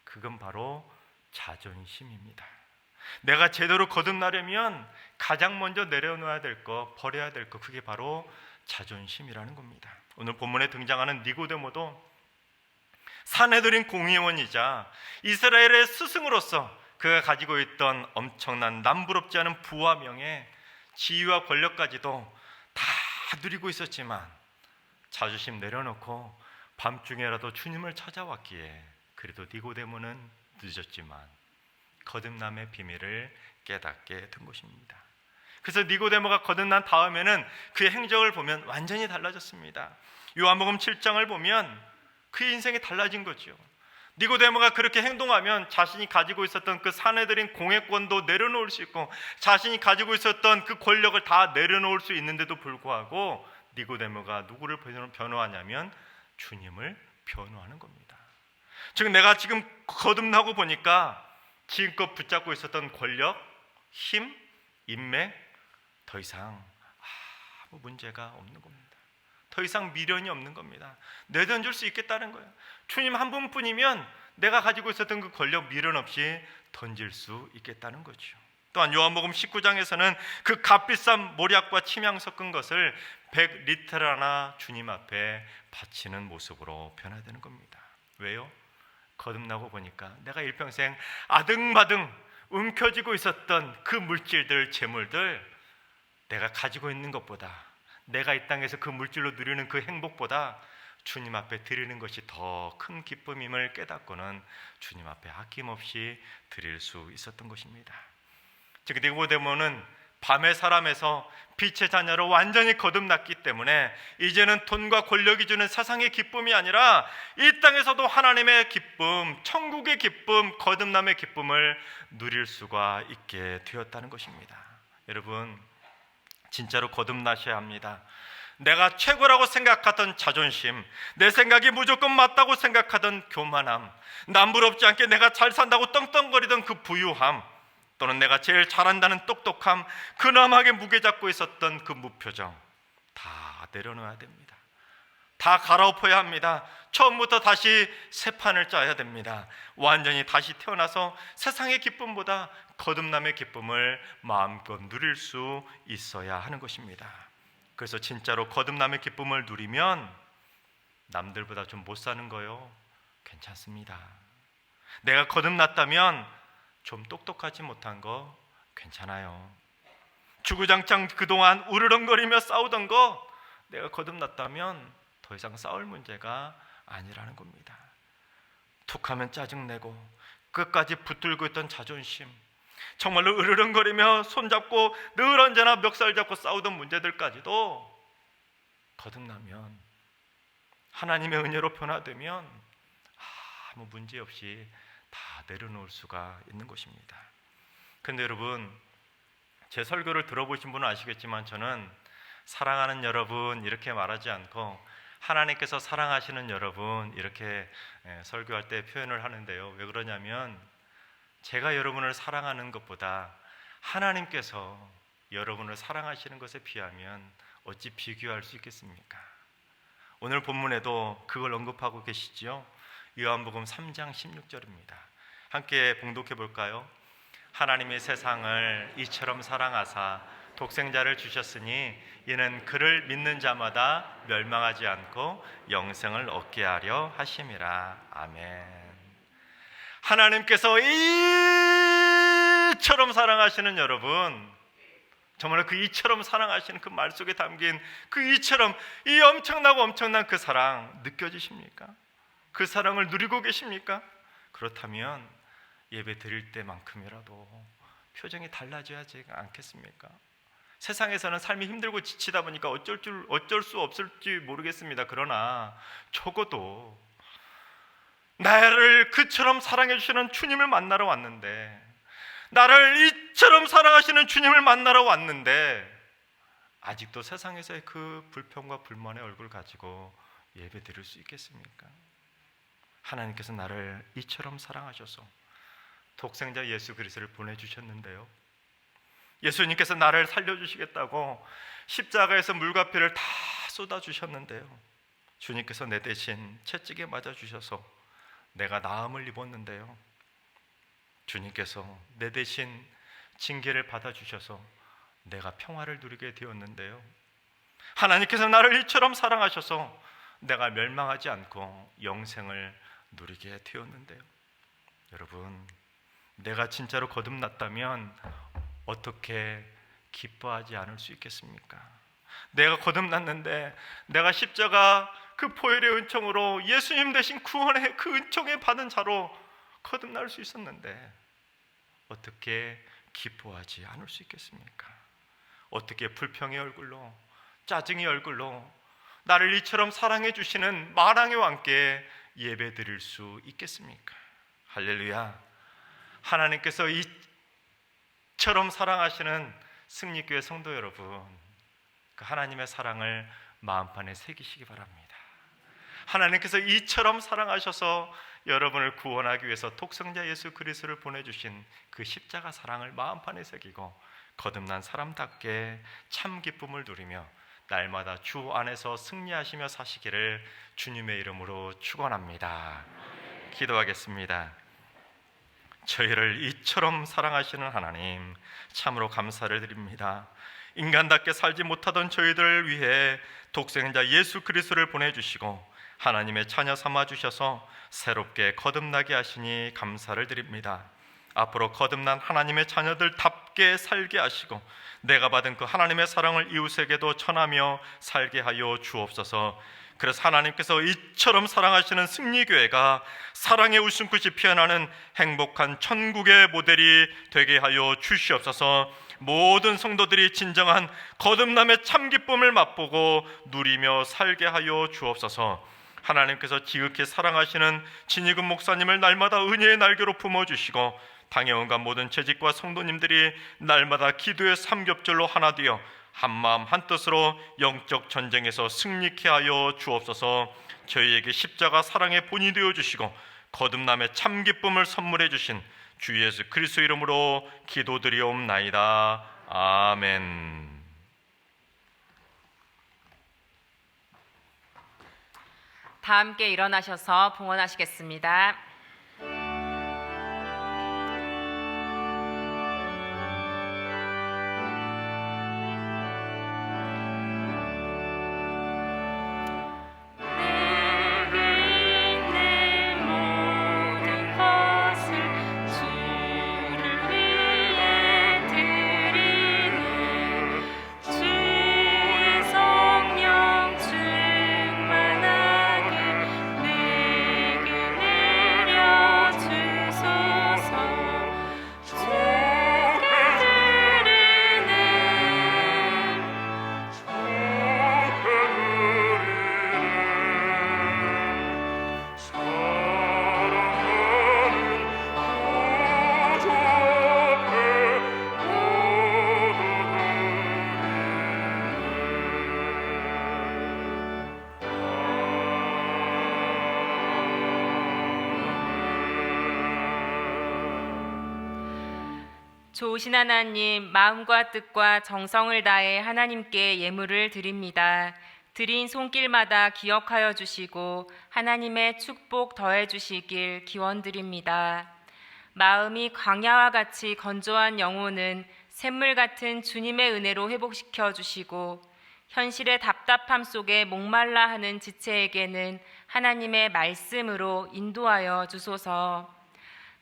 그건 바로 자존심입니다. 내가 제대로 거듭나려면 가장 먼저 내려놓아야 될 거, 버려야 될 거, 그게 바로 자존심이라는 겁니다. 오늘 본문에 등장하는 니고데모도 산헤드린 공의원이자 이스라엘의 스승으로서 그가 가지고 있던 엄청난 남부럽지 않은 부와 명예, 지위와 권력까지도 다 누리고 있었지만 자존심 내려놓고 밤중에라도 주님을 찾아왔기에 그래도 니고데모는 늦었지만 거듭남의 비밀을 깨닫게 된 것입니다. 그래서 니고데모가 거듭난 다음에는 그의 행적을 보면 완전히 달라졌습니다. 요한복음 7장을 보면 그의 인생이 달라진 거죠. 니고데모가 그렇게 행동하면 자신이 가지고 있었던 그 산헤드린 공회권도 내려놓을 수 있고 자신이 가지고 있었던 그 권력을 다 내려놓을 수 있는데도 불구하고 니고데모가 누구를 변호하냐면 주님을 변호하는 겁니다. 즉 내가 지금 거듭나고 보니까 지금껏 붙잡고 있었던 권력, 힘, 인맥 더 이상 아무 문제가 없는 겁니다. 더 이상 미련이 없는 겁니다. 내던질 수 있겠다는 거예요. 주님 한 분뿐이면 내가 가지고 있었던 그 권력 미련 없이 던질 수 있겠다는 거죠. 또한 요한복음 19장에서는 그 값비싼 모략과 침향 섞은 것을 100리터나 주님 앞에 바치는 모습으로 변화되는 겁니다. 왜요? 거듭나고 보니까 내가 일평생 아등바등 움켜쥐고 있었던 그 물질들, 재물들 내가 가지고 있는 것보다 내가 이 땅에서 그 물질로 누리는 그 행복보다 주님 앞에 드리는 것이 더 큰 기쁨임을 깨닫고는 주님 앞에 아낌없이 드릴 수 있었던 것입니다. 즉 니고데모는 밤의 사람에서 빛의 자녀로 완전히 거듭났기 때문에 이제는 돈과 권력이 주는 세상의 기쁨이 아니라 이 땅에서도 하나님의 기쁨, 천국의 기쁨, 거듭남의 기쁨을 누릴 수가 있게 되었다는 것입니다. 여러분, 진짜로 거듭나셔야 합니다. 내가 최고라고 생각하던 자존심, 내 생각이 무조건 맞다고 생각하던 교만함, 남부럽지 않게 내가 잘 산다고 떵떵거리던 그 부유함, 또는 내가 제일 잘한다는 똑똑함, 근엄하게 무게 잡고 있었던 그 무표정 다 내려놓아야 됩니다. 다 갈아엎어야 합니다. 처음부터 다시 새 판을 짜야 됩니다. 완전히 다시 태어나서 세상의 기쁨보다 거듭남의 기쁨을 마음껏 누릴 수 있어야 하는 것입니다. 그래서 진짜로 거듭남의 기쁨을 누리면 남들보다 좀 못 사는 거요, 괜찮습니다. 내가 거듭났다면 좀 똑똑하지 못한 거 괜찮아요. 주구장창 그동안 우르렁거리며 싸우던 거 내가 거듭났다면 더 이상 싸울 문제가 아니라는 겁니다. 툭하면 짜증내고 끝까지 붙들고 있던 자존심, 정말로 으르렁거리며 손잡고 늘 언제나 멱살 잡고 싸우던 문제들까지도 거듭나면, 하나님의 은혜로 변화되면 아무 문제 없이 다 내려놓을 수가 있는 것입니다. 근데 여러분, 제 설교를 들어보신 분은 아시겠지만 저는 사랑하는 여러분 이렇게 말하지 않고 하나님께서 사랑하시는 여러분 이렇게 설교할 때 표현을 하는데요. 왜 그러냐면 제가 여러분을 사랑하는 것보다 하나님께서 여러분을 사랑하시는 것에 비하면 어찌 비교할 수 있겠습니까? 오늘 본문에도 그걸 언급하고 계시죠. 요한복음 3장 16절입니다. 함께 봉독해 볼까요? 하나님이 세상을 이처럼 사랑하사 독생자를 주셨으니 이는 그를 믿는 자마다 멸망하지 않고 영생을 얻게 하려 하심이라. 아멘. 하나님께서 이처럼 사랑하시는 여러분, 정말 그 이처럼 사랑하시는 그 말 속에 담긴 그 이처럼, 이 엄청난 그 사랑 느껴지십니까? 그 사랑을 누리고 계십니까? 그렇다면 예배 드릴 때만큼이라도 표정이 달라져야지 않겠습니까? 세상에서는 삶이 힘들고 지치다 보니까 어쩔 수 없을지 모르겠습니다. 그러나 적어도 나를 그처럼 사랑해 주시는 주님을 만나러 왔는데, 나를 이처럼 사랑하시는 주님을 만나러 왔는데 아직도 세상에서의 그 불평과 불만의 얼굴 가지고 예배 드릴 수 있겠습니까? 하나님께서 나를 이처럼 사랑하셔서 독생자 예수 그리스도를 보내주셨는데요, 예수님께서 나를 살려주시겠다고 십자가에서 물과 피를 다 쏟아주셨는데요, 주님께서 내 대신 채찍에 맞아주셔서 내가 나음을 입었는데요, 주님께서 내 대신 징계를 받아주셔서 내가 평화를 누리게 되었는데요, 하나님께서 나를 이처럼 사랑하셔서 내가 멸망하지 않고 영생을 누리게 되었는데요. 여러분, 내가 진짜로 거듭났다면 어떻게 기뻐하지 않을 수 있겠습니까? 내가 거듭났는데, 내가 십자가 그 보혈의 은총으로 예수님 대신 구원의 그 은총에 받은 자로 거듭날 수 있었는데 어떻게 기뻐하지 않을 수 있겠습니까? 어떻게 불평의 얼굴로, 짜증의 얼굴로 나를 이처럼 사랑해 주시는 마랑의 왕께 예배 드릴 수 있겠습니까? 할렐루야. 하나님께서 이처럼 사랑하시는 승리교회 성도 여러분, 그 하나님의 사랑을 마음판에 새기시기 바랍니다. 하나님께서 이처럼 사랑하셔서 여러분을 구원하기 위해서 독생자 예수 그리스도를 보내주신 그 십자가 사랑을 마음판에 새기고 거듭난 사람답게 참 기쁨을 누리며 날마다 주 안에서 승리하시며 사시기를 주님의 이름으로 축원합니다. 기도하겠습니다. 저희를 이처럼 사랑하시는 하나님, 참으로 감사를 드립니다. 인간답게 살지 못하던 저희들을 위해 독생자 예수 그리스도를 보내주시고 하나님의 자녀 삼아주셔서 새롭게 거듭나게 하시니 감사를 드립니다. 앞으로 거듭난 하나님의 자녀들답게 살게 하시고 내가 받은 그 하나님의 사랑을 이웃에게도 전하며 살게 하여 주옵소서. 그래서 하나님께서 이처럼 사랑하시는 승리교회가 사랑의 웃음꽃이 피어나는 행복한 천국의 모델이 되게 하여 주시옵소서. 모든 성도들이 진정한 거듭남의 참 기쁨을 맛보고 누리며 살게 하여 주옵소서. 하나님께서 지극히 사랑하시는 진희금 목사님을 날마다 은혜의 날개로 품어주시고 당회원과 모든 재직과 성도님들이 날마다 기도의 삼겹절로 하나 되어 한마음 한뜻으로 영적 전쟁에서 승리케 하여 주옵소서. 저희에게 십자가 사랑의 본이 되어 주시고 거듭남의 참 기쁨을 선물해 주신 주 예수 그리스도 이름으로 기도드리옵나이다. 아멘. 다 함께 일어나셔서 봉헌하시겠습니다. 좋으신 하나님, 마음과 뜻과 정성을 다해 하나님께 예물을 드립니다. 드린 손길마다 기억하여 주시고 하나님의 축복 더해 주시길 기원드립니다. 마음이 광야와 같이 건조한 영혼은 샘물 같은 주님의 은혜로 회복시켜 주시고 현실의 답답함 속에 목말라 하는 지체에게는 하나님의 말씀으로 인도하여 주소서.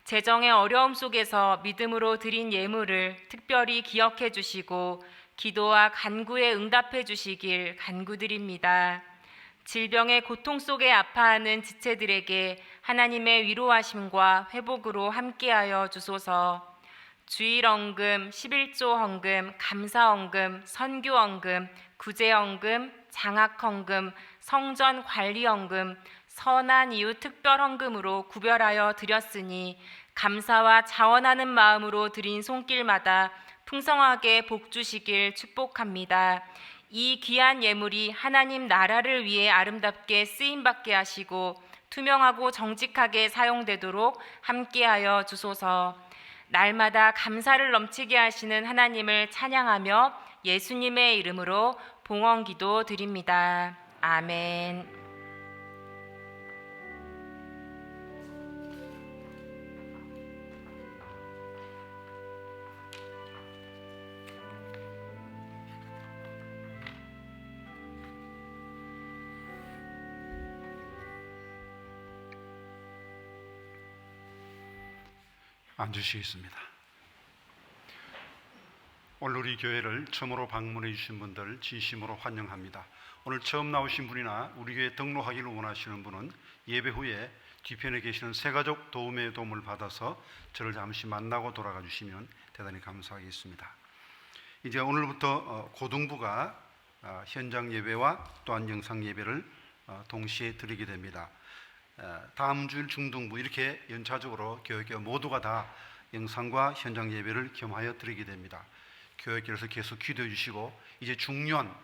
재정의 어려움 속에서 믿음으로 드린 예물을 특별히 기억해 주시고 기도와 간구에 응답해 주시길 간구드립니다. 질병의 고통 속에 아파하는 지체들에게 하나님의 위로하심과 회복으로 함께하여 주소서. 주일헌금, 11조 헌금, 감사헌금, 선교헌금, 구제헌금, 장학헌금, 성전관리헌금, 선한 이웃 특별헌금으로 구별하여 드렸으니 감사와 자원하는 마음으로 드린 손길마다 풍성하게 복 주시길 축복합니다. 이 귀한 예물이 하나님 나라를 위해 아름답게 쓰임받게 하시고 투명하고 정직하게 사용되도록 함께하여 주소서. 날마다 감사를 넘치게 하시는 하나님을 찬양하며 예수님의 이름으로 봉헌기도 드립니다. 아멘. 앉으시겠습니다. 오늘 우리 교회를 처음으로 방문해 주신 분들 진심으로 환영합니다. 오늘 처음 나오신 분이나 우리 교회 등록하기를 원하시는 분은 예배 후에 뒤편에 계시는 새가족 도움의 도움을 받아서 저를 잠시 만나고 돌아가 주시면 대단히 감사하겠습니다. 이제 오늘부터 고등부가 현장 예배와 또한 영상 예배를 동시에 드리게 됩니다. 다음 주일 중등부 이렇게 연차적으로 교회교 모두가 다 영상과 현장 예배를 겸하여 드리게 됩니다. 교회께서 계속 기도해 주시고 이제 중요한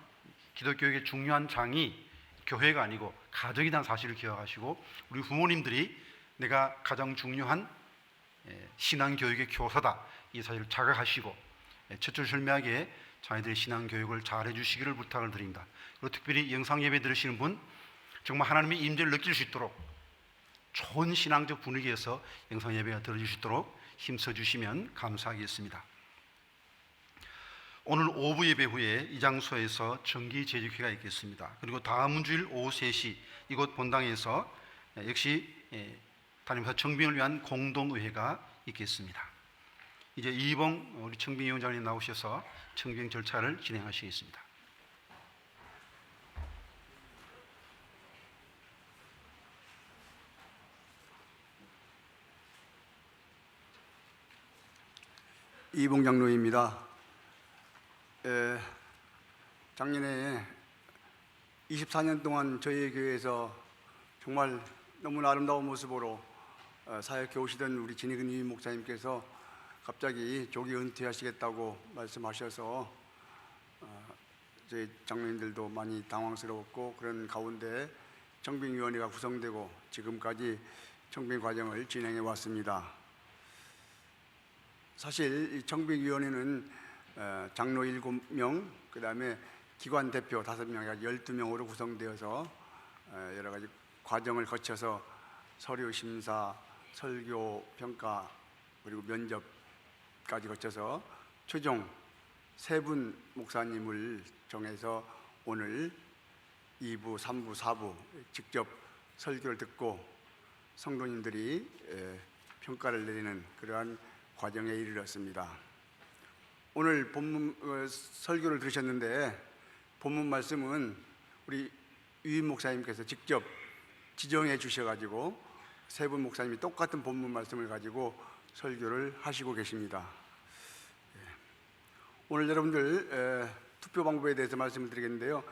기독교의 중요한 장이 교회가 아니고 가정이라는 사실을 기억하시고 우리 부모님들이 내가 가장 중요한 신앙교육의 교사다 이 사실을 자각하시고 철저철미하게 자녀들의 신앙교육을 잘 해주시기를 부탁을 드립니다. 그리고 특별히 영상 예배 들으시는 분 정말 하나님의 임재를 느낄 수 있도록 좋은 신앙적 분위기에서 영상 예배가 들어줄 수 있도록 힘써 주시면 감사하겠습니다. 오늘 오후 예배 후에 이 장소에서 정기 제주회가 있겠습니다. 그리고 다음 주일 오후 3시 이곳 본당에서 역시 담임사 청빙을 위한 공동의회가 있겠습니다. 이제 이봉 우리 청빙위원장님 나오셔서 청빙 절차를 진행하시겠습니다. 이봉 장로입니다. 작년에 24년 동안 저희 교회에서 정말 너무나 아름다운 모습으로 사역해 오시던 우리 진익은 유임 목사님께서 갑자기 조기 은퇴하시겠다고 말씀하셔서 저희 장로님들도 많이 당황스러웠고 그런 가운데 청빙위원회가 구성되고 지금까지 청빙 과정을 진행해 왔습니다. 사실 이 청빙위원회는 장로 7명, 그 다음에 기관 대표 5명, 12명으로 구성되어서 여러 가지 과정을 거쳐서 서류 심사, 설교 평가, 그리고 면접까지 거쳐서 최종 3분 목사님을 정해서 오늘 2부, 3부, 4부 직접 설교를 듣고 성도님들이 평가를 내리는 그러한 과정에 이르렀습니다. 오늘 본문 설교를 들으셨는데 본문 말씀은 우리 유임 목사님께서 직접 지정해 주셔가지고 3분 목사님이 똑같은 본문 말씀을 가지고 설교를 하시고 계십니다. 오늘 여러분들 투표 방법에 대해서 말씀을 드리겠는데요.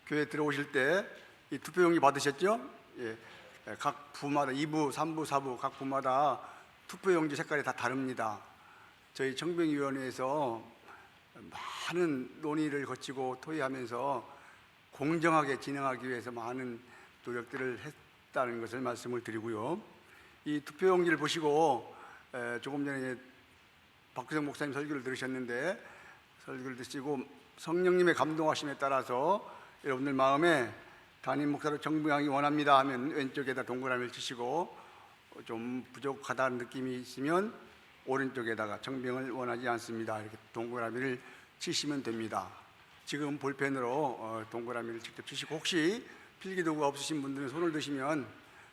교회 들어오실 때 이 투표용지 받으셨죠? 각 부마다 2부, 3부, 4부 각 부마다 투표용지 색깔이 다 다릅니다. 저희 청빙위원회에서 많은 논의를 거치고 토의하면서 공정하게 진행하기 위해서 많은 노력들을 했다는 것을 말씀을 드리고요. 이 투표용지를 보시고 조금 전에 박구성 목사님 설교를 들으셨는데 설교를 듣시고 성령님의 감동하심에 따라서 여러분들 마음에 담임 목사로 정부양이 원합니다 하면 왼쪽에다 동그라미를 치시고 좀 부족하다는 느낌이 있으면 오른쪽에다가 청빙을 원하지 않습니다 이렇게 동그라미를 치시면 됩니다. 지금 볼펜으로 동그라미를 직접 치시고 혹시 필기도구가 없으신 분들은 손을 드시면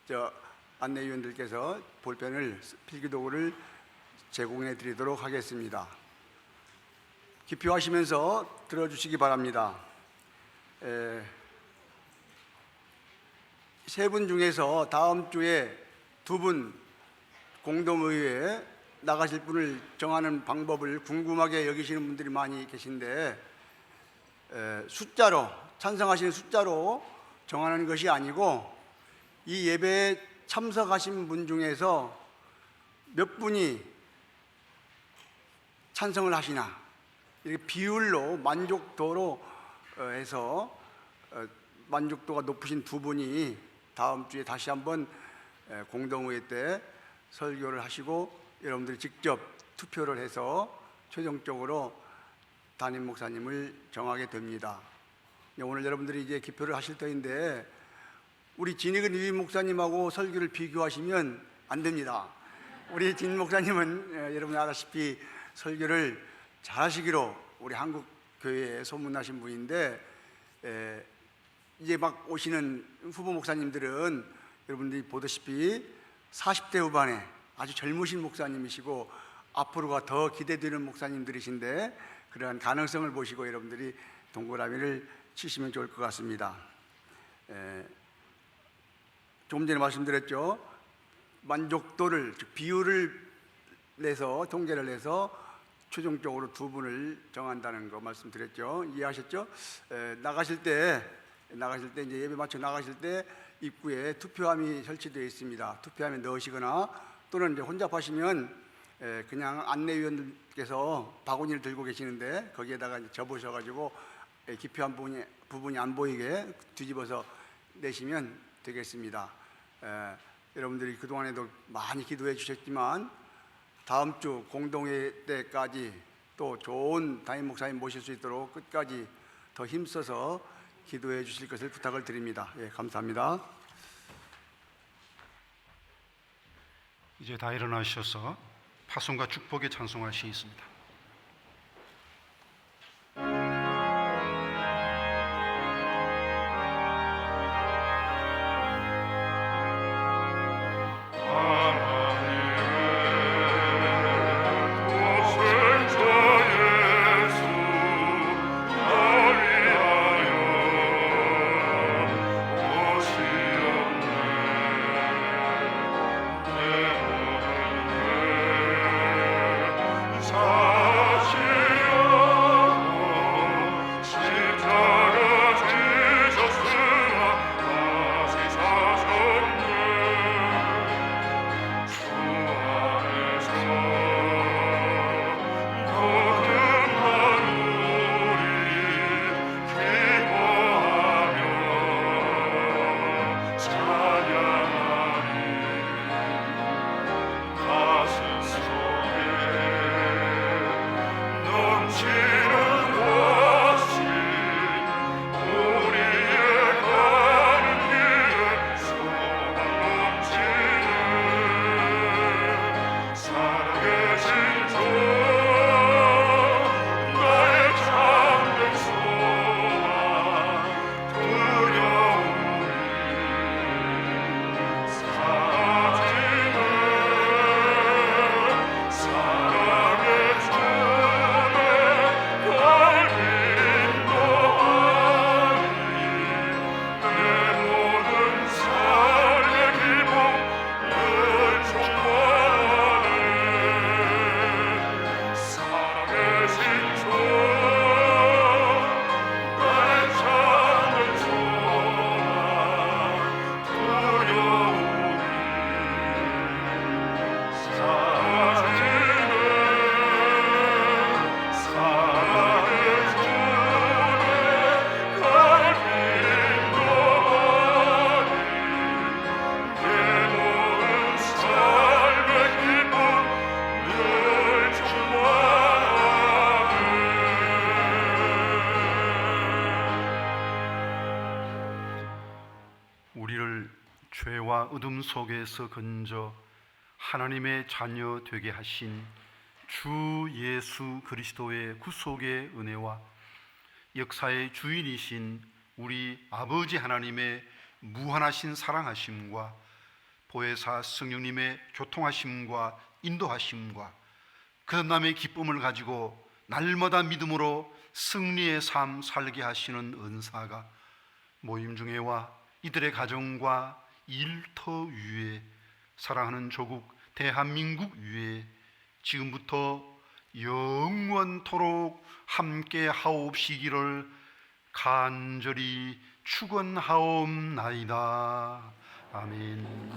저 안내위원들께서 볼펜을 필기도구를 제공해 드리도록 하겠습니다. 기표하시면서 들어주시기 바랍니다. 3분 중에서 다음 주에 2분 공동의회에 나가실 분을 정하는 방법을 궁금하게 여기시는 분들이 많이 계신데 숫자로 찬성하시는 숫자로 정하는 것이 아니고 이 예배에 참석하신 분 중에서 몇 분이 찬성을 하시나 이렇게 비율로 만족도로 해서 만족도가 높으신 두 분이 다음 주에 다시 한번 공동회의 때 설교를 하시고 여러분들이 직접 투표를 해서 최종적으로 담임 목사님을 정하게 됩니다. 오늘 여러분들이 이제 기표를 하실 터인데 우리 진익은 유임 목사님하고 설교를 비교하시면 안 됩니다. 우리 진 목사님은 여러분 아다시피 설교를 잘하시기로 우리 한국 교회에 소문나신 분인데 이제 막 오시는 후보 목사님들은 여러분들이 보다시피 40대 후반에 아주 젊으신 목사님이시고 앞으로가 더 기대되는 목사님들이신데 그러한 가능성을 보시고 여러분들이 동그라미를 치시면 좋을 것 같습니다. 조금 전에 말씀드렸죠. 만족도를 즉 비율을 내서 통계를 내서 최종적으로 두 분을 정한다는 거 말씀드렸죠. 이해하셨죠? 나가실 때 이제 예배 마쳐 나가실 때 입구에 투표함이 설치되어 있습니다. 투표함에 넣으시거나 또는 이제 혼자 파시면 그냥 안내위원들께서 바구니를 들고 계시는데 거기에다가 접으셔가지고 기표한 부분이 안 보이게 뒤집어서 내시면 되겠습니다. 여러분들이 그동안에도 많이 기도해 주셨지만 다음 주 공동회 때까지 또 좋은 담임 목사님 모실 수 있도록 끝까지 더 힘써서 기도해 주실 것을 부탁을 드립니다. 감사합니다. 이제 다 일어나셔서 파송과 축복의 찬송할 시 있습니다. 우리를 죄와 어둠 속에서 건져 하나님의 자녀 되게 하신 주 예수 그리스도의 구속의 은혜와 역사의 주인이신 우리 아버지 하나님의 무한하신 사랑하심과 보혜사 성령님의 교통하심과 인도하심과 거듭남의 기쁨을 가지고 날마다 믿음으로 승리의 삶 살게 하시는 은사가 모임 중에와 이들의 가정과 일터 위에 사랑하는 조국 대한민국 위에 지금부터 영원토록 함께 하옵시기를 간절히 축원하옵나이다. 아멘.